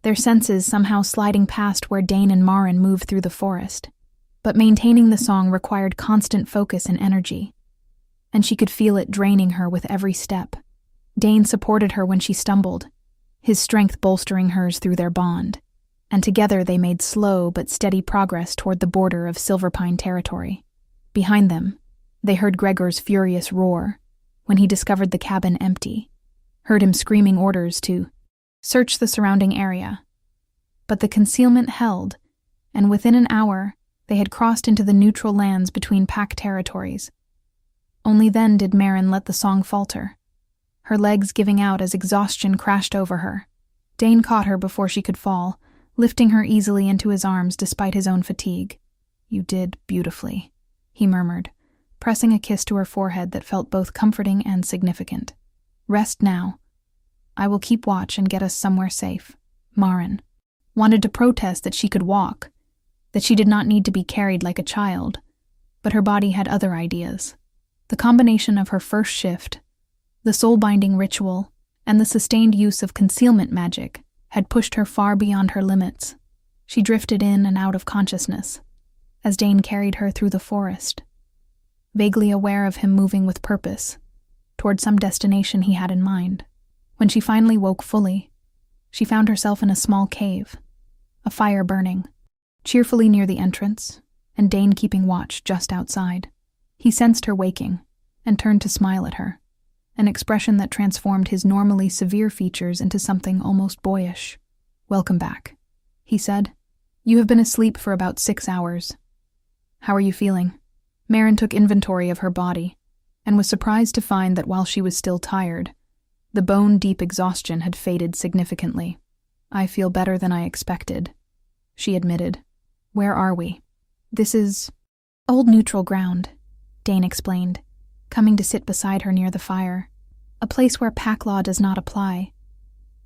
their senses somehow sliding past where Dane and Maren moved through the forest. But maintaining the song required constant focus and energy, and she could feel it draining her with every step. Dane supported her when she stumbled, his strength bolstering hers through their bond, and together they made slow but steady progress toward the border of Silverpine territory. Behind them, they heard Gregor's furious roar when he discovered the cabin empty, heard him screaming orders to search the surrounding area. But the concealment held, and within an hour, they had crossed into the neutral lands between pack territories. Only then did Maren let the song falter, her legs giving out as exhaustion crashed over her. Dane caught her before she could fall, lifting her easily into his arms despite his own fatigue. "You did beautifully," he murmured, pressing a kiss to her forehead that felt both comforting and significant. "Rest now. I will keep watch and get us somewhere safe." Maren wanted to protest that she could walk, that she did not need to be carried like a child, but her body had other ideas. The combination of her first shift, the soulbinding ritual, and the sustained use of concealment magic had pushed her far beyond her limits. She drifted in and out of consciousness as Dane carried her through the forest, vaguely aware of him moving with purpose toward some destination he had in mind. When she finally woke fully, she found herself in a small cave, a fire burning, cheerfully near the entrance, and Dane keeping watch just outside. He sensed her waking and turned to smile at her, an expression that transformed his normally severe features into something almost boyish. "Welcome back," he said. "You have been asleep for about 6 hours. How are you feeling?" Maren took inventory of her body and was surprised to find that while she was still tired, the bone-deep exhaustion had faded significantly. "I feel better than I expected," she admitted. "Where are we?" "This is old neutral ground," Dane explained, coming to sit beside her near the fire. "A place where pack law does not apply,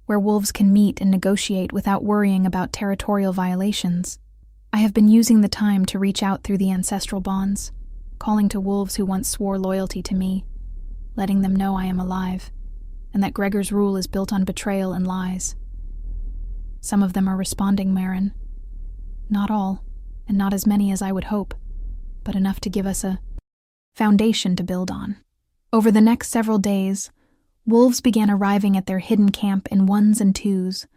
where wolves can meet and negotiate without worrying about territorial violations. I have been using the time to reach out through the ancestral bonds, calling to wolves who once swore loyalty to me, letting them know I am alive, and that Gregor's rule is built on betrayal and lies. Some of them are responding, Maren. Not all, and not as many as I would hope, but enough to give us a foundation to build on." Over the next several days, wolves began arriving at their hidden camp in ones and twos,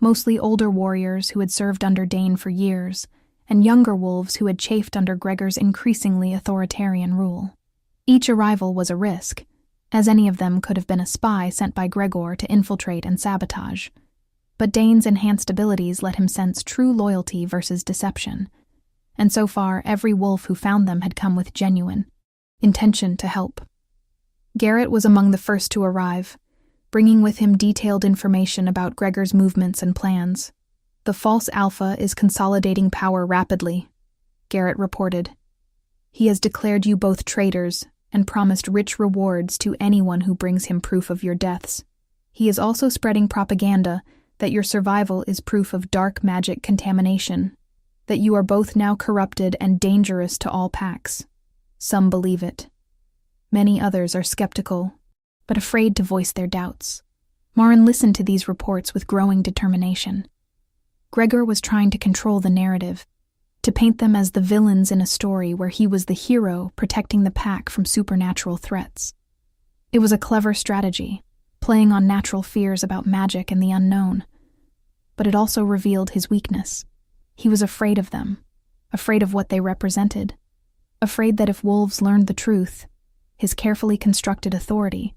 mostly older warriors who had served under Dane for years, and younger wolves who had chafed under Gregor's increasingly authoritarian rule. Each arrival was a risk, as any of them could have been a spy sent by Gregor to infiltrate and sabotage. But Dane's enhanced abilities let him sense true loyalty versus deception, and so far every wolf who found them had come with genuine intention to help. Garrett was among the first to arrive, bringing with him detailed information about Gregor's movements and plans. "The false alpha is consolidating power rapidly," Garrett reported. "He has declared you both traitors and promised rich rewards to anyone who brings him proof of your deaths. He is also spreading propaganda that your survival is proof of dark magic contamination, that you are both now corrupted and dangerous to all packs. Some believe it. Many others are skeptical, but afraid to voice their doubts." Maren listened to these reports with growing determination. Gregor was trying to control the narrative, to paint them as the villains in a story where he was the hero protecting the pack from supernatural threats. It was a clever strategy, playing on natural fears about magic and the unknown, but it also revealed his weakness. He was afraid of them, afraid of what they represented, afraid that if wolves learned the truth, his carefully constructed authority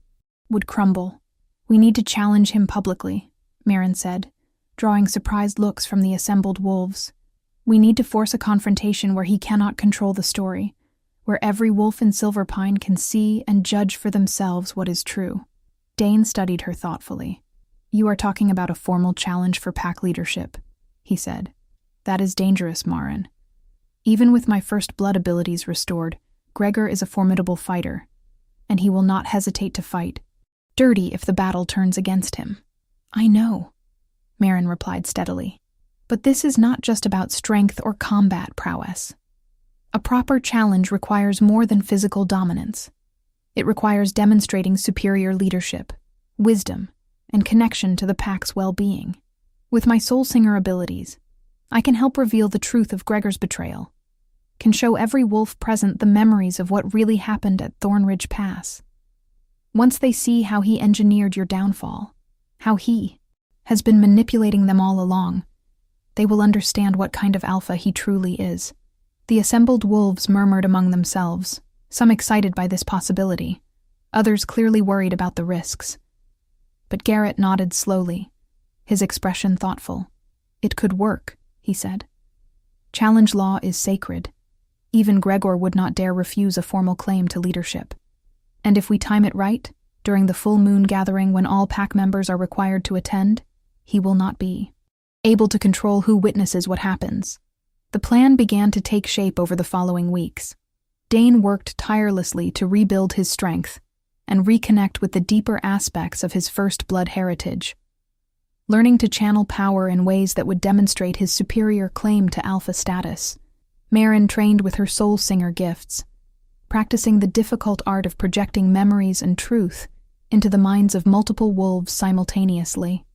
would crumble. "We need to challenge him publicly," Marin said, drawing surprised looks from the assembled wolves. "We need to force a confrontation where he cannot control the story, where every wolf in Silverpine can see and judge for themselves what is true." Dane studied her thoughtfully. "You are talking about a formal challenge for pack leadership," he said. "That is dangerous, Marin. Even with my first blood abilities restored, Gregor is a formidable fighter, and he will not hesitate to fight dirty if the battle turns against him." "I know," Marin replied steadily. "But this is not just about strength or combat prowess. A proper challenge requires more than physical dominance. It requires demonstrating superior leadership, wisdom, and connection to the pack's well-being. With my soul singer abilities, I can help reveal the truth of Gregor's betrayal, can show every wolf present the memories of what really happened at Thornridge Pass. Once they see how he engineered your downfall, how he has been manipulating them all along, they will understand what kind of alpha he truly is." The assembled wolves murmured among themselves, some excited by this possibility, others clearly worried about the risks. But Garrett nodded slowly, his expression thoughtful. "It could work," he said. "Challenge law is sacred. Even Gregor would not dare refuse a formal claim to leadership. And if we time it right, during the full moon gathering when all pack members are required to attend, he will not be able to control who witnesses what happens." The plan began to take shape over the following weeks. Dane worked tirelessly to rebuild his strength and reconnect with the deeper aspects of his first blood heritage, learning to channel power in ways that would demonstrate his superior claim to alpha status. Marin trained with her soul singer gifts, practicing the difficult art of projecting memories and truth into the minds of multiple wolves simultaneously.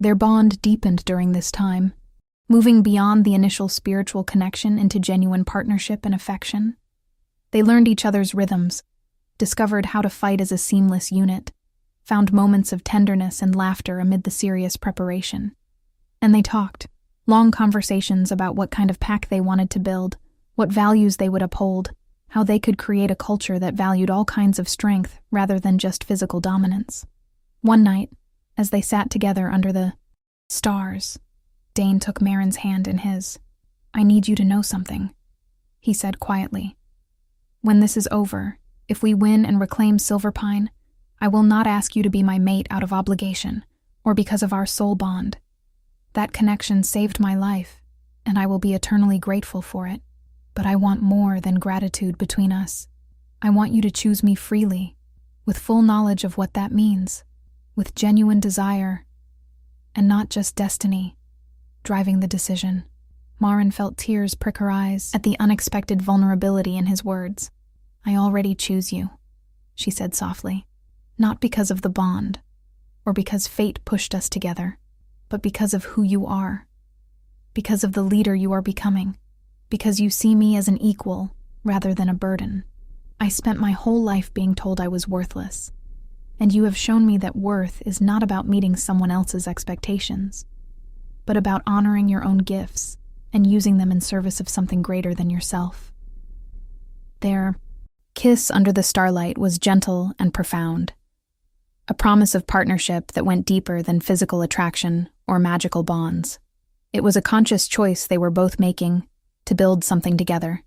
Their bond deepened during this time, moving beyond the initial spiritual connection into genuine partnership and affection. They learned each other's rhythms, discovered how to fight as a seamless unit, found moments of tenderness and laughter amid the serious preparation. And they talked, long conversations about what kind of pack they wanted to build, what values they would uphold, how they could create a culture that valued all kinds of strength rather than just physical dominance. One night, as they sat together under the stars, Dane took Marin's hand in his. "I need you to know something," he said quietly. "When this is over, if we win and reclaim Silverpine, I will not ask you to be my mate out of obligation or because of our soul bond. That connection saved my life, and I will be eternally grateful for it. But I want more than gratitude between us. I want you to choose me freely, with full knowledge of what that means, with genuine desire, and not just destiny driving the decision." Marin felt tears prick her eyes at the unexpected vulnerability in his words. "I already choose you," she said softly, "not because of the bond, or because fate pushed us together, but because of who you are, because of the leader you are becoming, because you see me as an equal rather than a burden. I spent my whole life being told I was worthless, and you have shown me that worth is not about meeting someone else's expectations, but about honoring your own gifts and using them in service of something greater than yourself." Their kiss under the starlight was gentle and profound, a promise of partnership that went deeper than physical attraction or magical bonds. It was a conscious choice they were both making to build something together,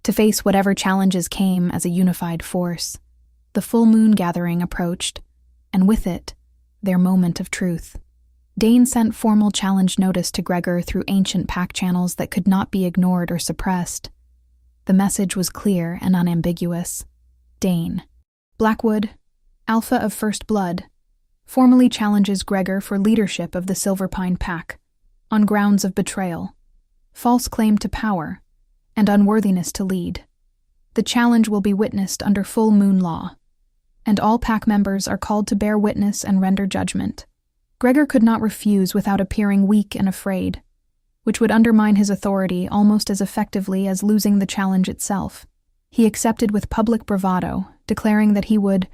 to face whatever challenges came as a unified force. The full moon gathering approached, and with it, their moment of truth. Dane sent formal challenge notice to Gregor through ancient pack channels that could not be ignored or suppressed. The message was clear and unambiguous. Dane, Blackwood, Alpha of First Blood, formally challenges Gregor for leadership of the Silverpine pack, on grounds of betrayal, false claim to power, and unworthiness to lead. The challenge will be witnessed under full moon law, and all pack members are called to bear witness and render judgment. Gregor could not refuse without appearing weak and afraid, which would undermine his authority almost as effectively as losing the challenge itself. He accepted with public bravado, declaring that he would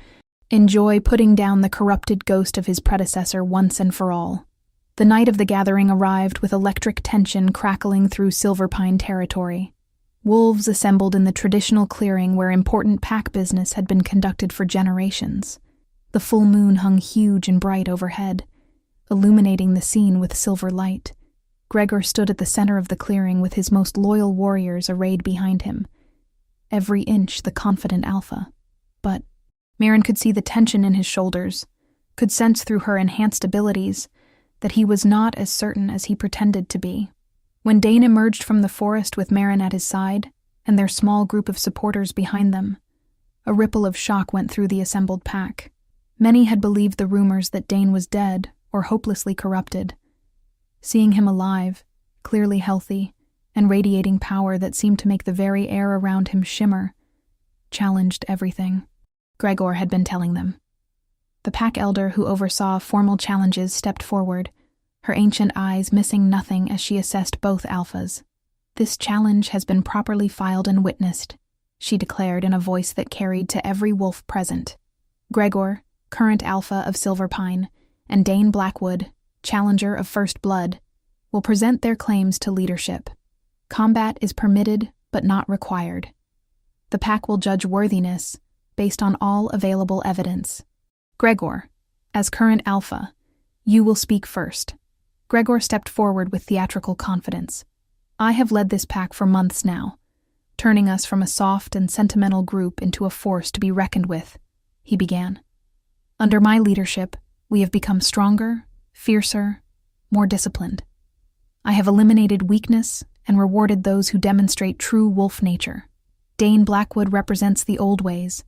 enjoy putting down the corrupted ghost of his predecessor once and for all. The night of the gathering arrived with electric tension crackling through Silverpine territory. Wolves assembled in the traditional clearing where important pack business had been conducted for generations. The full moon hung huge and bright overhead, illuminating the scene with silver light. Gregor stood at the center of the clearing with his most loyal warriors arrayed behind him, every inch the confident alpha. But Maren could see the tension in his shoulders, could sense through her enhanced abilities that he was not as certain as he pretended to be. When Dane emerged from the forest with Maren at his side and their small group of supporters behind them, a ripple of shock went through the assembled pack. Many had believed the rumors that Dane was dead or hopelessly corrupted. Seeing him alive, clearly healthy, and radiating power that seemed to make the very air around him shimmer, challenged everything. Gregor had been telling them. The pack elder who oversaw formal challenges stepped forward, her ancient eyes missing nothing as she assessed both alphas. "This challenge has been properly filed and witnessed," she declared in a voice that carried to every wolf present. "Gregor, current alpha of Silverpine, and Dane Blackwood, challenger of First Blood, will present their claims to leadership. Combat is permitted but not required. The pack will judge worthiness based on all available evidence. Gregor, as current alpha, you will speak first." Gregor stepped forward with theatrical confidence. "I have led this pack for months now, turning us from a soft and sentimental group into a force to be reckoned with," he began. "Under my leadership, we have become stronger, fiercer, more disciplined. I have eliminated weakness and rewarded those who demonstrate true wolf nature. Dane Blackwood represents the old ways,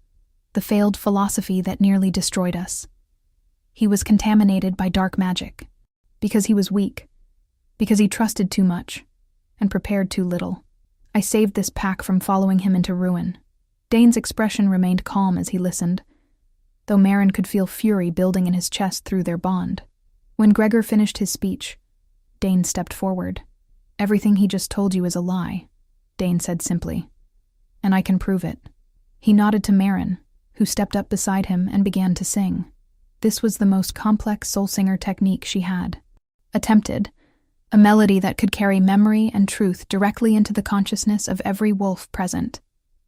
the failed philosophy that nearly destroyed us. He was contaminated by dark magic, because he was weak, because he trusted too much, and prepared too little. I saved this pack from following him into ruin." Dane's expression remained calm as he listened, though Maren could feel fury building in his chest through their bond. When Gregor finished his speech, Dane stepped forward. "Everything he just told you is a lie," Dane said simply, "and I can prove it." He nodded to Maren, who stepped up beside him and began to sing. This was the most complex soul singer technique she had. Attempted, a melody that could carry memory and truth directly into the consciousness of every wolf present.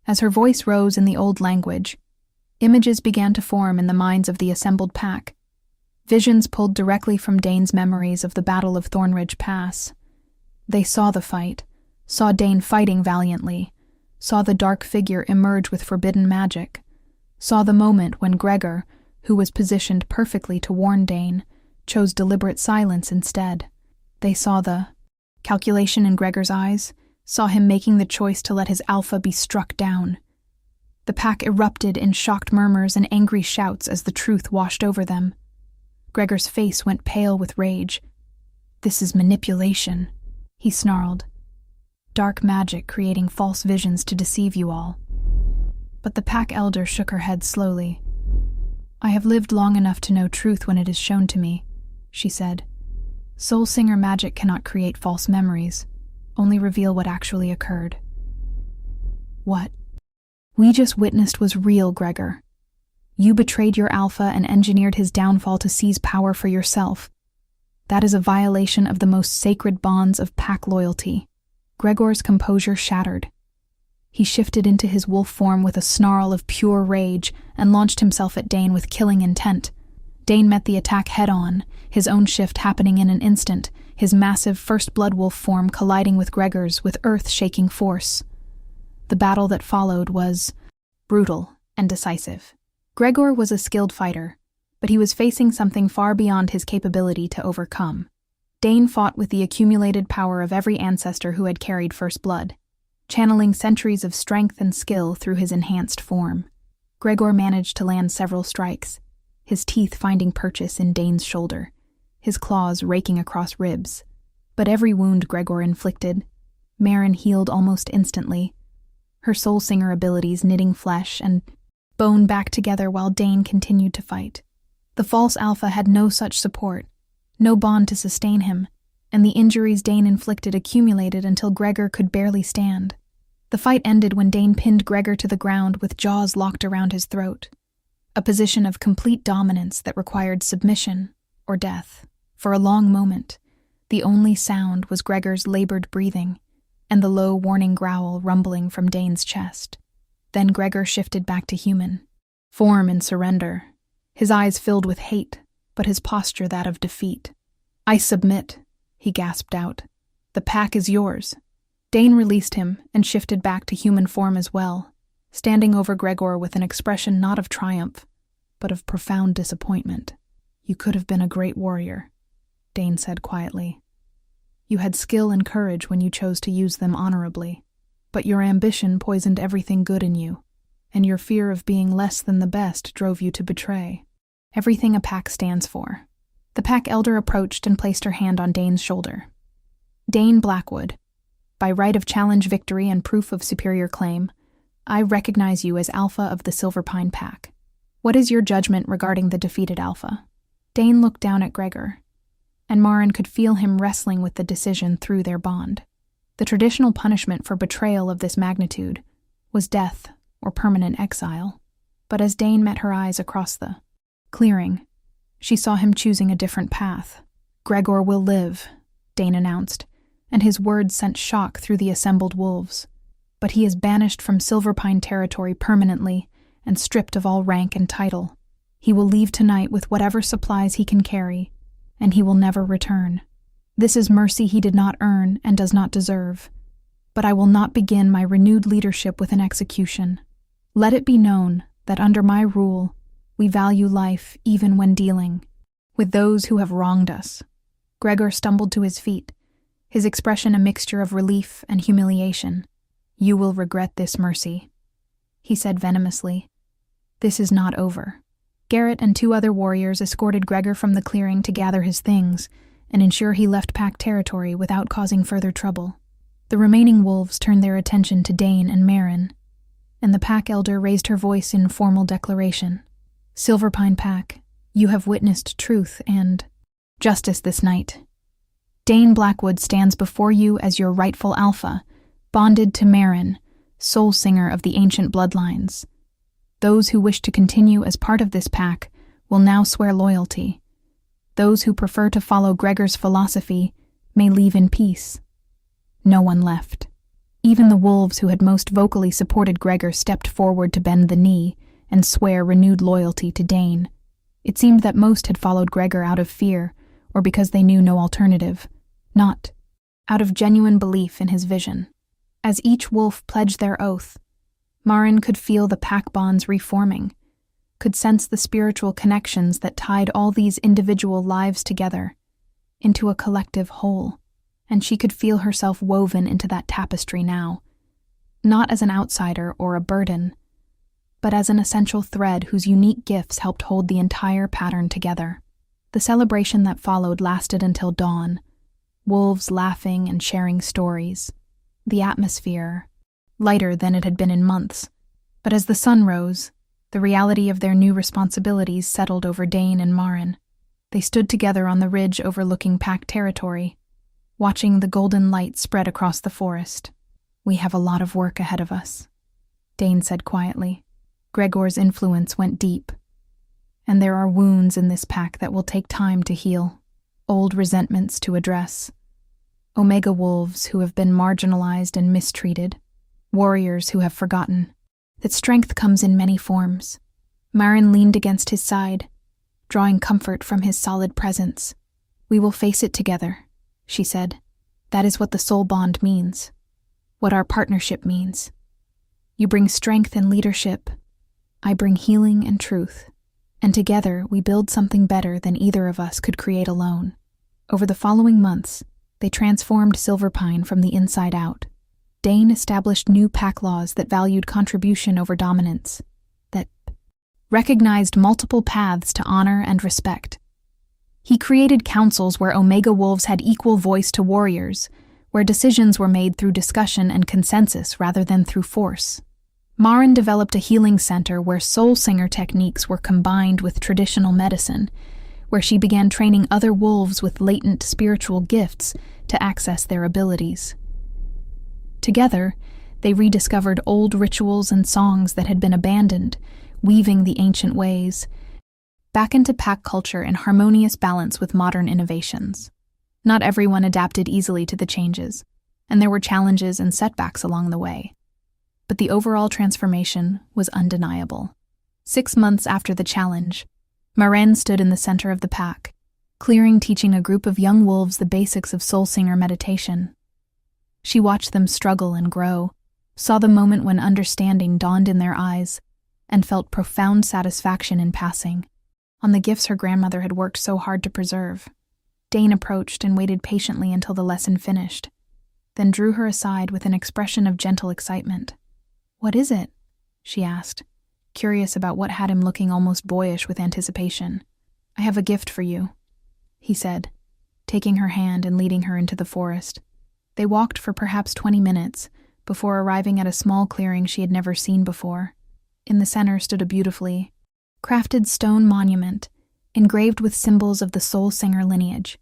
As her voice rose in the old language, images began to form in the minds of the assembled pack, visions pulled directly from Dane's memories of the Battle of Thornridge Pass. They saw the fight, saw Dane fighting valiantly, saw the dark figure emerge with forbidden magic, saw the moment when Gregor, who was positioned perfectly to warn Dane, chose deliberate silence instead. They saw the calculation in Gregor's eyes, saw him making the choice to let his alpha be struck down. The pack erupted in shocked murmurs and angry shouts as the truth washed over them. Gregor's face went pale with rage. "This is manipulation," he snarled. "Dark magic creating false visions to deceive you all." But the pack elder shook her head slowly. "I have lived long enough to know truth when it is shown to me," she said. "Soul singer magic cannot create false memories, only reveal what actually occurred." "What we just witnessed was real, Gregor. You betrayed your alpha and engineered his downfall to seize power for yourself. That is a violation of the most sacred bonds of pack loyalty." Gregor's composure shattered. He shifted into his wolf form with a snarl of pure rage and launched himself at Dane with killing intent. Dane met the attack head-on, his own shift happening in an instant, his massive First Blood wolf form colliding with Gregor's with earth-shaking force. The battle that followed was brutal and decisive. Gregor was a skilled fighter, but he was facing something far beyond his capability to overcome. Dane fought with the accumulated power of every ancestor who had carried First Blood, channeling centuries of strength and skill through his enhanced form. Gregor managed to land several strikes, his teeth finding purchase in Dane's shoulder, his claws raking across ribs. But every wound Gregor inflicted, Maren healed almost instantly, her soul singer abilities knitting flesh and bone back together while Dane continued to fight. The false alpha had no such support, no bond to sustain him, and the injuries Dane inflicted accumulated until Gregor could barely stand. The fight ended when Dane pinned Gregor to the ground with jaws locked around his throat, a position of complete dominance that required submission or death. For a long moment, the only sound was Gregor's labored breathing, and the low, warning growl rumbling from Dane's chest. Then Gregor shifted back to human form in surrender, his eyes filled with hate, but his posture that of defeat. "I submit," he gasped out. "The pack is yours." Dane released him and shifted back to human form as well, standing over Gregor with an expression not of triumph, but of profound disappointment. "You could have been a great warrior," Dane said quietly. "You had skill and courage when you chose to use them honorably, but your ambition poisoned everything good in you, and your fear of being less than the best drove you to betray everything a pack stands for." The pack elder approached and placed her hand on Dane's shoulder. "Dane Blackwood, by right of challenge victory and proof of superior claim, I recognize you as Alpha of the Silverpine pack. What is your judgment regarding the defeated Alpha?" Dane looked down at Gregor, and Maren could feel him wrestling with the decision through their bond. The traditional punishment for betrayal of this magnitude was death or permanent exile, but as Dane met her eyes across the clearing, she saw him choosing a different path. "Gregor will live," Dane announced, and his words sent shock through the assembled wolves. "But he is banished from Silverpine territory permanently and stripped of all rank and title. He will leave tonight with whatever supplies he can carry, and he will never return. This is mercy he did not earn and does not deserve. But I will not begin my renewed leadership with an execution. Let it be known that under my rule, we value life even when dealing with those who have wronged us." Gregor stumbled to his feet, his expression a mixture of relief and humiliation. "You will regret this, Mercy," he said venomously. "This is not over." Garrett and 2 other warriors escorted Gregor from the clearing to gather his things and ensure he left pack territory without causing further trouble. The remaining wolves turned their attention to Dane and Maren, and the pack elder raised her voice in formal declaration. "Silverpine pack, you have witnessed truth and justice this night. Dane Blackwood stands before you as your rightful alpha, bonded to Maren, soul singer of the ancient bloodlines. Those who wish to continue as part of this pack will now swear loyalty. Those who prefer to follow Gregor's philosophy may leave in peace." No one left. Even the wolves who had most vocally supported Gregor stepped forward to bend the knee and swear renewed loyalty to Dane. It seemed that most had followed Gregor out of fear, or because they knew no alternative, not out of genuine belief in his vision. As each wolf pledged their oath, Maren could feel the pack bonds reforming, could sense the spiritual connections that tied all these individual lives together into a collective whole, and she could feel herself woven into that tapestry now, not as an outsider or a burden, but as an essential thread whose unique gifts helped hold the entire pattern together. The celebration that followed lasted until dawn, wolves laughing and sharing stories, the atmosphere lighter than it had been in months. But as the sun rose, the reality of their new responsibilities settled over Dane and Maren. They stood together on the ridge overlooking pack territory, watching the golden light spread across the forest. "We have a lot of work ahead of us," Dane said quietly. "Gregor's influence went deep, and there are wounds in this pack that will take time to heal, old resentments to address. Omega wolves who have been marginalized and mistreated, warriors who have forgotten that strength comes in many forms." Maren leaned against his side, drawing comfort from his solid presence. "We will face it together," she said. "That is what the soul bond means, what our partnership means. You bring strength and leadership, I bring healing and truth, and together we build something better than either of us could create alone." Over the following months, they transformed Silverpine from the inside out. Dane established new pack laws that valued contribution over dominance, that recognized multiple paths to honor and respect. He created councils where Omega wolves had equal voice to warriors, where decisions were made through discussion and consensus rather than through force. Maren developed a healing center where soul singer techniques were combined with traditional medicine, where she began training other wolves with latent spiritual gifts to access their abilities. Together, they rediscovered old rituals and songs that had been abandoned, weaving the ancient ways back into pack culture in harmonious balance with modern innovations. Not everyone adapted easily to the changes, and there were challenges and setbacks along the way. But the overall transformation was undeniable. 6 months after the challenge, Maren stood in the center of the pack, clearing teaching a group of young wolves the basics of soul singer meditation. She watched them struggle and grow, saw the moment when understanding dawned in their eyes, and felt profound satisfaction in passing on the gifts her grandmother had worked so hard to preserve. Dane approached and waited patiently until the lesson finished, then drew her aside with an expression of gentle excitement. "What is it?" she asked, curious about what had him looking almost boyish with anticipation. "I have a gift for you," he said, taking her hand and leading her into the forest. They walked for perhaps 20 minutes before arriving at a small clearing she had never seen before. In the center stood a beautifully crafted stone monument, engraved with symbols of the soul singer lineage.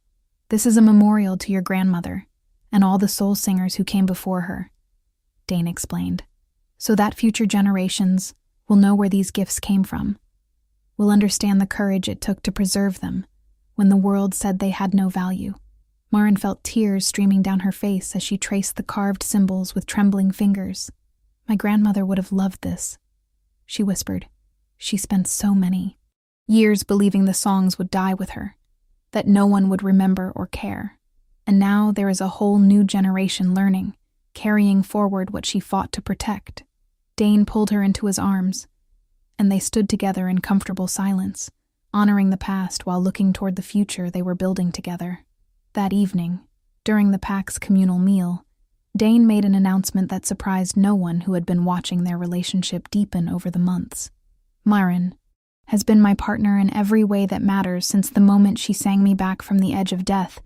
"This is a memorial to your grandmother and all the soul singers who came before her," Dane explained, "so that future generations will know where these gifts came from, will understand the courage it took to preserve them when the world said they had no value." Maren felt tears streaming down her face as she traced the carved symbols with trembling fingers. "My grandmother would have loved this," she whispered. "She spent so many years believing the songs would die with her, that no one would remember or care. And now there is a whole new generation learning, carrying forward what she fought to protect." Dane pulled her into his arms, and they stood together in comfortable silence, honoring the past while looking toward the future they were building together. That evening, during the pack's communal meal, Dane made an announcement that surprised no one who had been watching their relationship deepen over the months. "Maren has been my partner in every way that matters since the moment she sang me back from the edge of death,"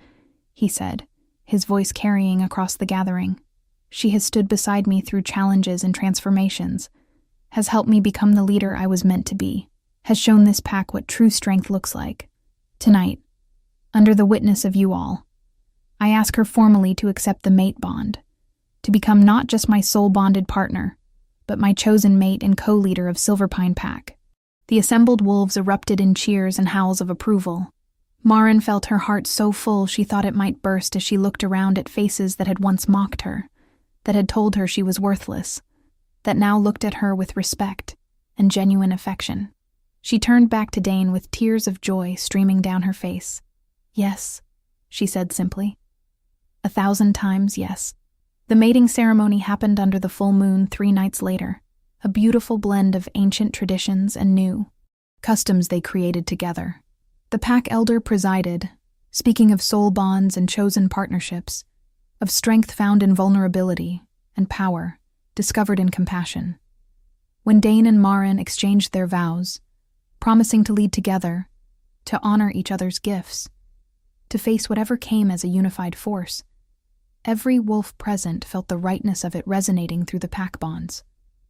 he said, his voice carrying across the gathering. "She has stood beside me through challenges and transformations, has helped me become the leader I was meant to be, has shown this pack what true strength looks like. Tonight, under the witness of you all, I ask her formally to accept the mate bond, to become not just my soul-bonded partner, but my chosen mate and co-leader of Silverpine Pack." The assembled wolves erupted in cheers and howls of approval. Maren felt her heart so full she thought it might burst as she looked around at faces that had once mocked her, that had told her she was worthless, that now looked at her with respect and genuine affection. She turned back to Dane with tears of joy streaming down her face. "Yes," she said simply. 1,000 times yes. The mating ceremony happened under the full moon 3 nights later, a beautiful blend of ancient traditions and new customs they created together. The pack elder presided, speaking of soul bonds and chosen partnerships, of strength found in vulnerability and power discovered in compassion. When Dane and Maren exchanged their vows, promising to lead together, to honor each other's gifts, to face whatever came as a unified force, every wolf present felt the rightness of it resonating through the pack bonds.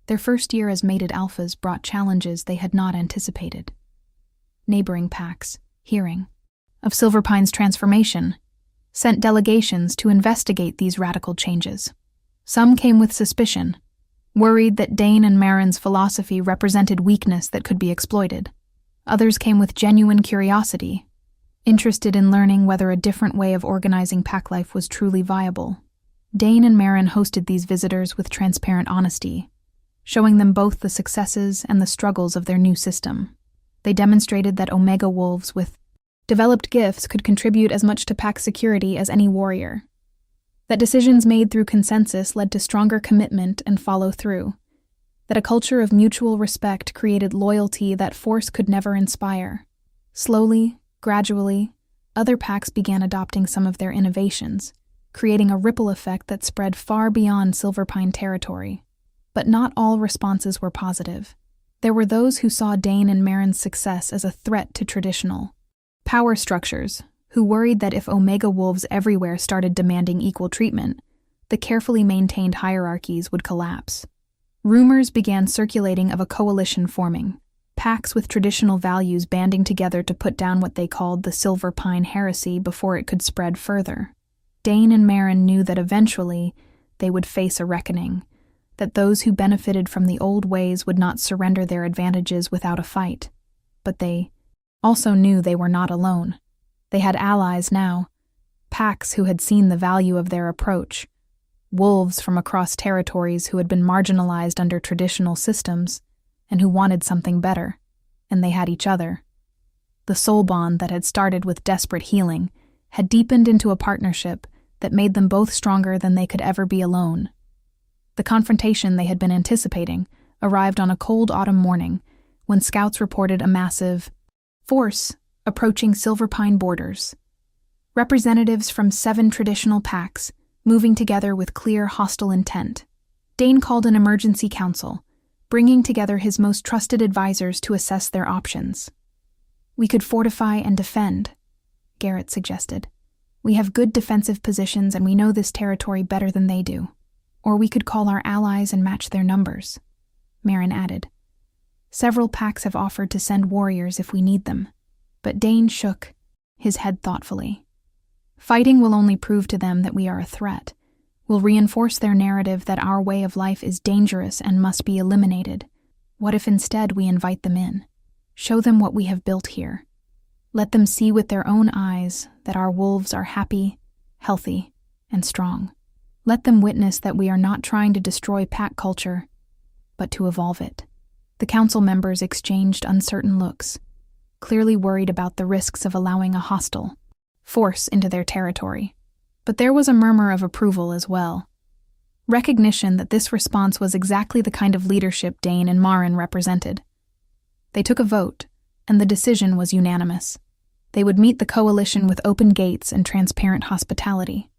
Their first year as mated alphas brought challenges they had not anticipated. Neighboring packs, hearing of Silverpine's transformation, sent delegations to investigate these radical changes. Some came with suspicion, worried that Dane and Maren's philosophy represented weakness that could be exploited. Others came with genuine curiosity, interested in learning whether a different way of organizing pack life was truly viable. Dane and Maren hosted these visitors with transparent honesty, showing them both the successes and the struggles of their new system. They demonstrated that Omega wolves with developed gifts could contribute as much to pack security as any warrior, that decisions made through consensus led to stronger commitment and follow-through, that a culture of mutual respect created loyalty that force could never inspire. Slowly, gradually, other packs began adopting some of their innovations, creating a ripple effect that spread far beyond Silverpine territory. But not all responses were positive. There were those who saw Dane and Maren's success as a threat to traditional power structures, who worried that if Omega wolves everywhere started demanding equal treatment, the carefully maintained hierarchies would collapse. Rumors began circulating of a coalition forming, packs with traditional values banding together to put down what they called the Silverpine heresy before it could spread further. Dane and Maren knew that eventually they would face a reckoning, that those who benefited from the old ways would not surrender their advantages without a fight. But they also knew they were not alone. They had allies now, packs who had seen the value of their approach, wolves from across territories who had been marginalized under traditional systems and who wanted something better, and they had each other. The soul bond that had started with desperate healing had deepened into a partnership that made them both stronger than they could ever be alone. The confrontation they had been anticipating arrived on a cold autumn morning when scouts reported a massive force approaching Silverpine borders. Representatives from 7 traditional packs, moving together with clear hostile intent. Dane called an emergency council, bringing together his most trusted advisors to assess their options. "We could fortify and defend," Garrett suggested. "We have good defensive positions and we know this territory better than they do. Or we could call our allies and match their numbers," Marin added. "Several packs have offered to send warriors if we need them." But Dane shook his head thoughtfully. "Fighting will only prove to them that we are a threat, will reinforce their narrative that our way of life is dangerous and must be eliminated. What if instead we invite them in? Show them what we have built here. Let them see with their own eyes that our wolves are happy, healthy, and strong. Let them witness that we are not trying to destroy pack culture, but to evolve it." The council members exchanged uncertain looks, clearly worried about the risks of allowing a hostile force into their territory. But there was a murmur of approval as well. Recognition that this response was exactly the kind of leadership Dane and Marin represented. They took a vote, and the decision was unanimous. They would meet the coalition with open gates and transparent hospitality,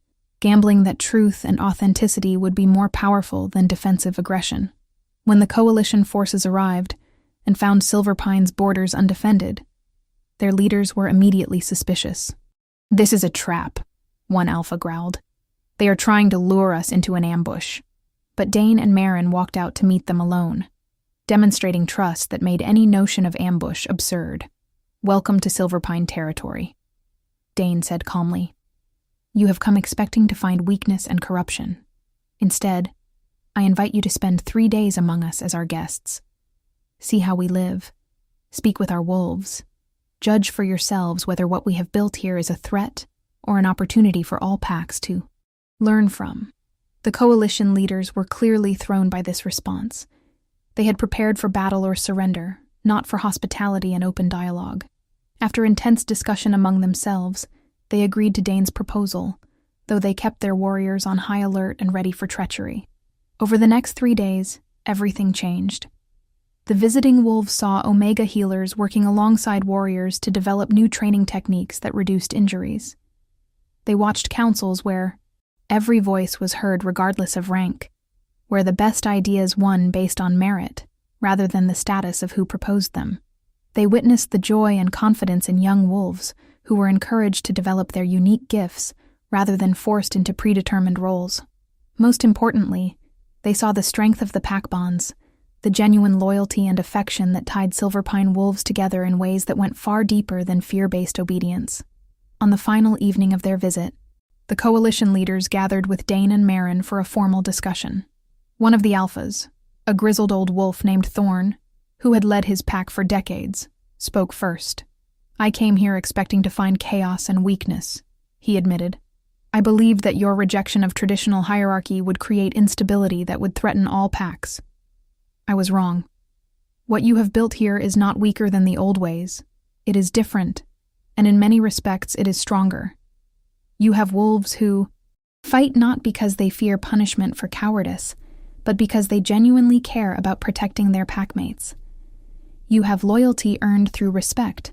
gambling that truth and authenticity would be more powerful than defensive aggression. When the coalition forces arrived and found Silverpine's borders undefended, their leaders were immediately suspicious. "This is a trap," one alpha growled. "They are trying to lure us into an ambush." But Dane and Marin walked out to meet them alone, demonstrating trust that made any notion of ambush absurd. "Welcome to Silverpine territory," Dane said calmly. "You have come expecting to find weakness and corruption. Instead, I invite you to spend 3 days among us as our guests. See how we live. Speak with our wolves. Judge for yourselves whether what we have built here is a threat or an opportunity for all packs to learn from." The coalition leaders were clearly thrown by this response. They had prepared for battle or surrender, not for hospitality and open dialogue. After intense discussion among themselves, they agreed to Dane's proposal, though they kept their warriors on high alert and ready for treachery. Over the next 3 days, everything changed. The visiting wolves saw Omega healers working alongside warriors to develop new training techniques that reduced injuries. They watched councils where every voice was heard regardless of rank, where the best ideas won based on merit rather than the status of who proposed them. They witnessed the joy and confidence in young wolves who were encouraged to develop their unique gifts rather than forced into predetermined roles. Most importantly, they saw the strength of the pack bonds, the genuine loyalty and affection that tied Silverpine wolves together in ways that went far deeper than fear-based obedience. On the final evening of their visit, the coalition leaders gathered with Dane and Marin for a formal discussion. One of the alphas, a grizzled old wolf named Thorn, who had led his pack for decades, spoke first. "I came here expecting to find chaos and weakness," he admitted. "I believed that your rejection of traditional hierarchy would create instability that would threaten all packs. I was wrong. What you have built here is not weaker than the old ways. It is different, and in many respects it is stronger. You have wolves who fight not because they fear punishment for cowardice, but because they genuinely care about protecting their packmates. You have loyalty earned through respect,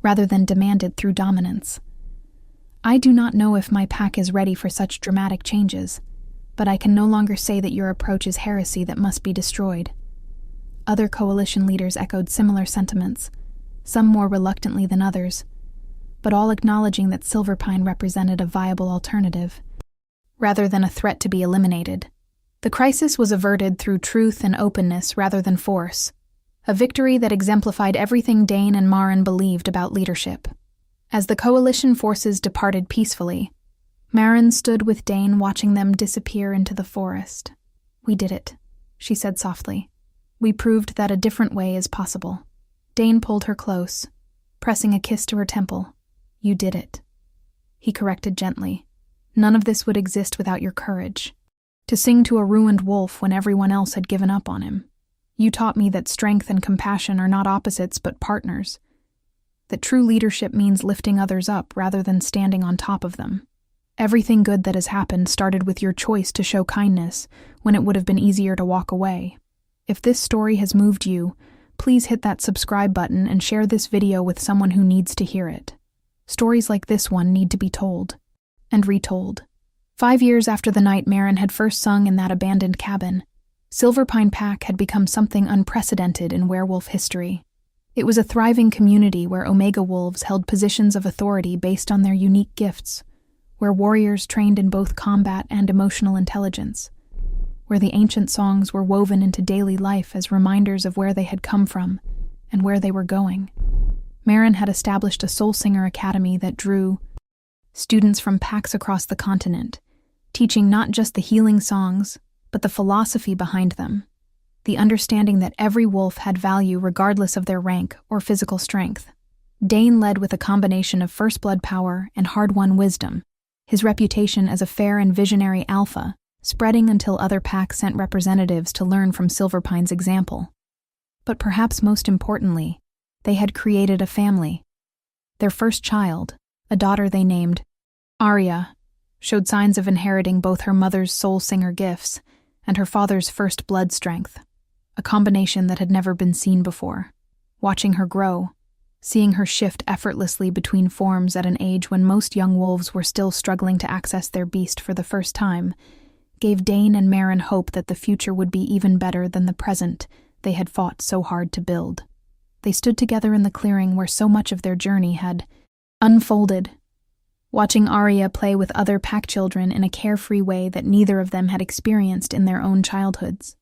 rather than demanded through dominance. I do not know if my pack is ready for such dramatic changes, but I can no longer say that your approach is heresy that must be destroyed." Other coalition leaders echoed similar sentiments, some more reluctantly than others, but all acknowledging that Silverpine represented a viable alternative, rather than a threat to be eliminated. The crisis was averted through truth and openness rather than force, a victory that exemplified everything Dane and Marin believed about leadership. As the coalition forces departed peacefully, Marin stood with Dane watching them disappear into the forest. "We did it," she said softly. "We proved that a different way is possible." Dane pulled her close, pressing a kiss to her temple. "You did it," he corrected gently. "None of this would exist without your courage. to sing to a ruined wolf when everyone else had given up on him. You taught me that strength and compassion are not opposites but partners, that true leadership means lifting others up rather than standing on top of them. Everything good that has happened started with your choice to show kindness when it would have been easier to walk away. If this story has moved you, please hit that subscribe button and share this video with someone who needs to hear it. Stories like this one need to be told and retold. 5 years after the night Marin had first sung in that abandoned cabin, Silverpine Pack had become something unprecedented in werewolf history. It was a thriving community where Omega wolves held positions of authority based on their unique gifts, where warriors trained in both combat and emotional intelligence, where the ancient songs were woven into daily life as reminders of where they had come from and where they were going. Marin had established a soul singer academy that drew students from packs across the continent, teaching not just the healing songs, but the philosophy behind them, the understanding that every wolf had value regardless of their rank or physical strength. Dane led with a combination of first blood power and hard-won wisdom, his reputation as a fair and visionary alpha spreading until other packs sent representatives to learn from Silverpine's example. But perhaps most importantly, they had created a family. Their first child, a daughter they named Arya, showed signs of inheriting both her mother's soul singer gifts and her father's first blood strength, a combination that had never been seen before. Watching her grow, seeing her shift effortlessly between forms at an age when most young wolves were still struggling to access their beast for the first time, gave Dane and Marin hope that the future would be even better than the present they had fought so hard to build. They stood together in the clearing where so much of their journey had unfolded, watching Arya play with other pack children in a carefree way that neither of them had experienced in their own childhoods.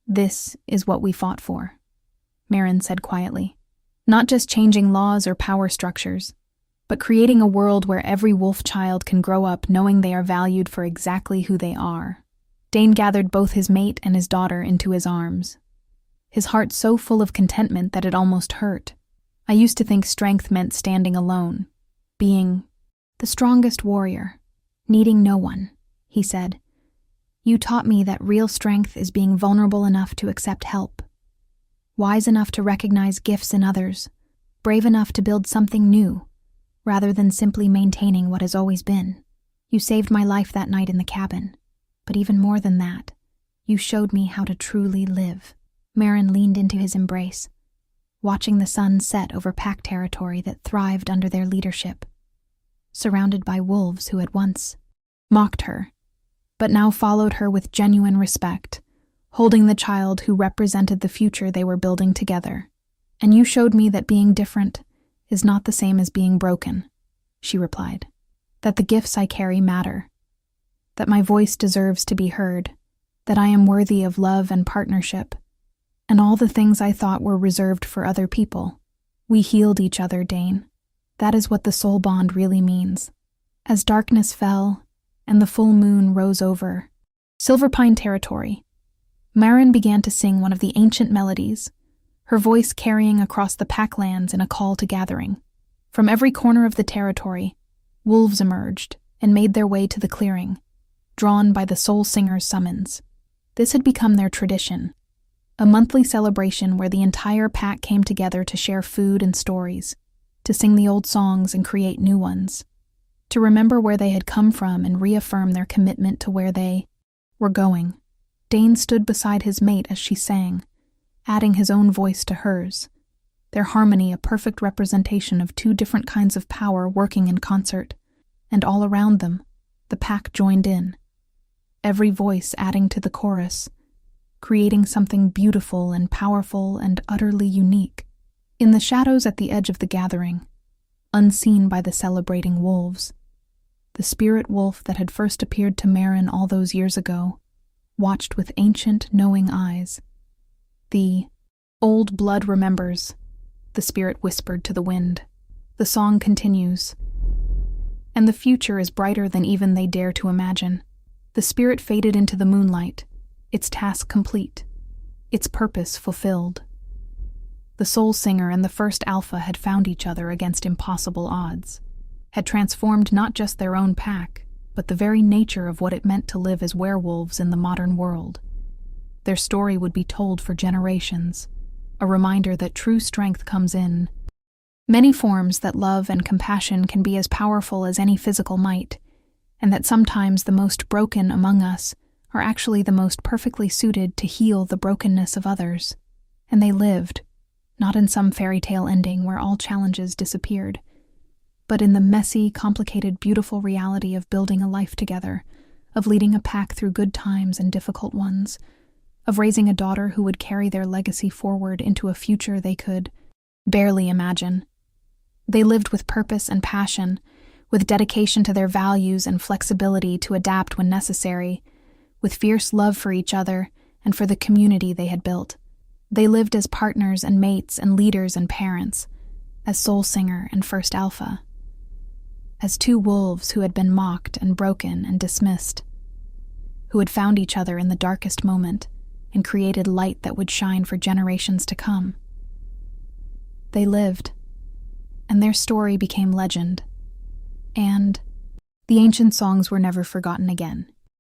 "This is what we fought for," Marin said quietly. "Not just changing laws or power structures, but creating a world where every wolf child can grow up knowing they are valued for exactly who they are." Dane gathered both his mate and his daughter into his arms, his heart so full of contentment that it almost hurt. "I used to think strength meant standing alone, being the strongest warrior, needing no one," he said. "You taught me that real strength is being vulnerable enough to accept help, wise enough to recognize gifts in others, brave enough to build something new, rather than simply maintaining what has always been. You saved my life that night in the cabin, but even more than that, you showed me how to truly live." Marin leaned into his embrace, watching the sun set over pack territory that thrived under their leadership, surrounded by wolves who had once mocked her, but now followed her with genuine respect, holding the child who represented the future they were building together. "And you showed me that being different is not the same as being broken," she replied. "That the gifts I carry matter, that my voice deserves to be heard, that I am worthy of love and partnership, and all the things I thought were reserved for other people. We healed each other, Dane. That is what the soul bond really means." As darkness fell and the full moon rose over Silverpine territory, Marin began to sing one of the ancient melodies, her voice carrying across the packlands in a call to gathering. From every corner of the territory, wolves emerged and made their way to the clearing, drawn by the soul singer's summons. This had become their tradition, a monthly celebration where the entire pack came together to share food and stories, to sing the old songs and create new ones, to remember where they had come from and reaffirm their commitment to where they were going. Dane stood beside his mate as she sang, adding his own voice to hers, their harmony a perfect representation of two different kinds of power working in concert, and all around them, the pack joined in, every voice adding to the chorus, creating something beautiful and powerful and utterly unique. In the shadows at the edge of the gathering, unseen by the celebrating wolves, the spirit wolf that had first appeared to Marin all those years ago watched with ancient, knowing eyes. "The old blood remembers," the spirit whispered to the wind. "The song continues, and the future is brighter than even they dare to imagine." The spirit faded into the moonlight, its task complete, its purpose fulfilled. The soul singer and the first alpha had found each other against impossible odds, had transformed not just their own pack, but the very nature of what it meant to live as werewolves in the modern world. Their story would be told for generations, a reminder that true strength comes in many forms, that love and compassion can be as powerful as any physical might, and that sometimes the most broken among us are actually the most perfectly suited to heal the brokenness of others. And they lived, not in some fairy tale ending where all challenges disappeared, but in the messy, complicated, beautiful reality of building a life together, of leading a pack through good times and difficult ones, of raising a daughter who would carry their legacy forward into a future they could barely imagine. They lived with purpose and passion, with dedication to their values and flexibility to adapt when necessary, with fierce love for each other and for the community they had built. They lived as partners and mates and leaders and parents, as soul singer and first alpha, as two wolves who had been mocked and broken and dismissed, who had found each other in the darkest moment and created light that would shine for generations to come. They lived, and their story became legend, and the ancient songs were never forgotten again.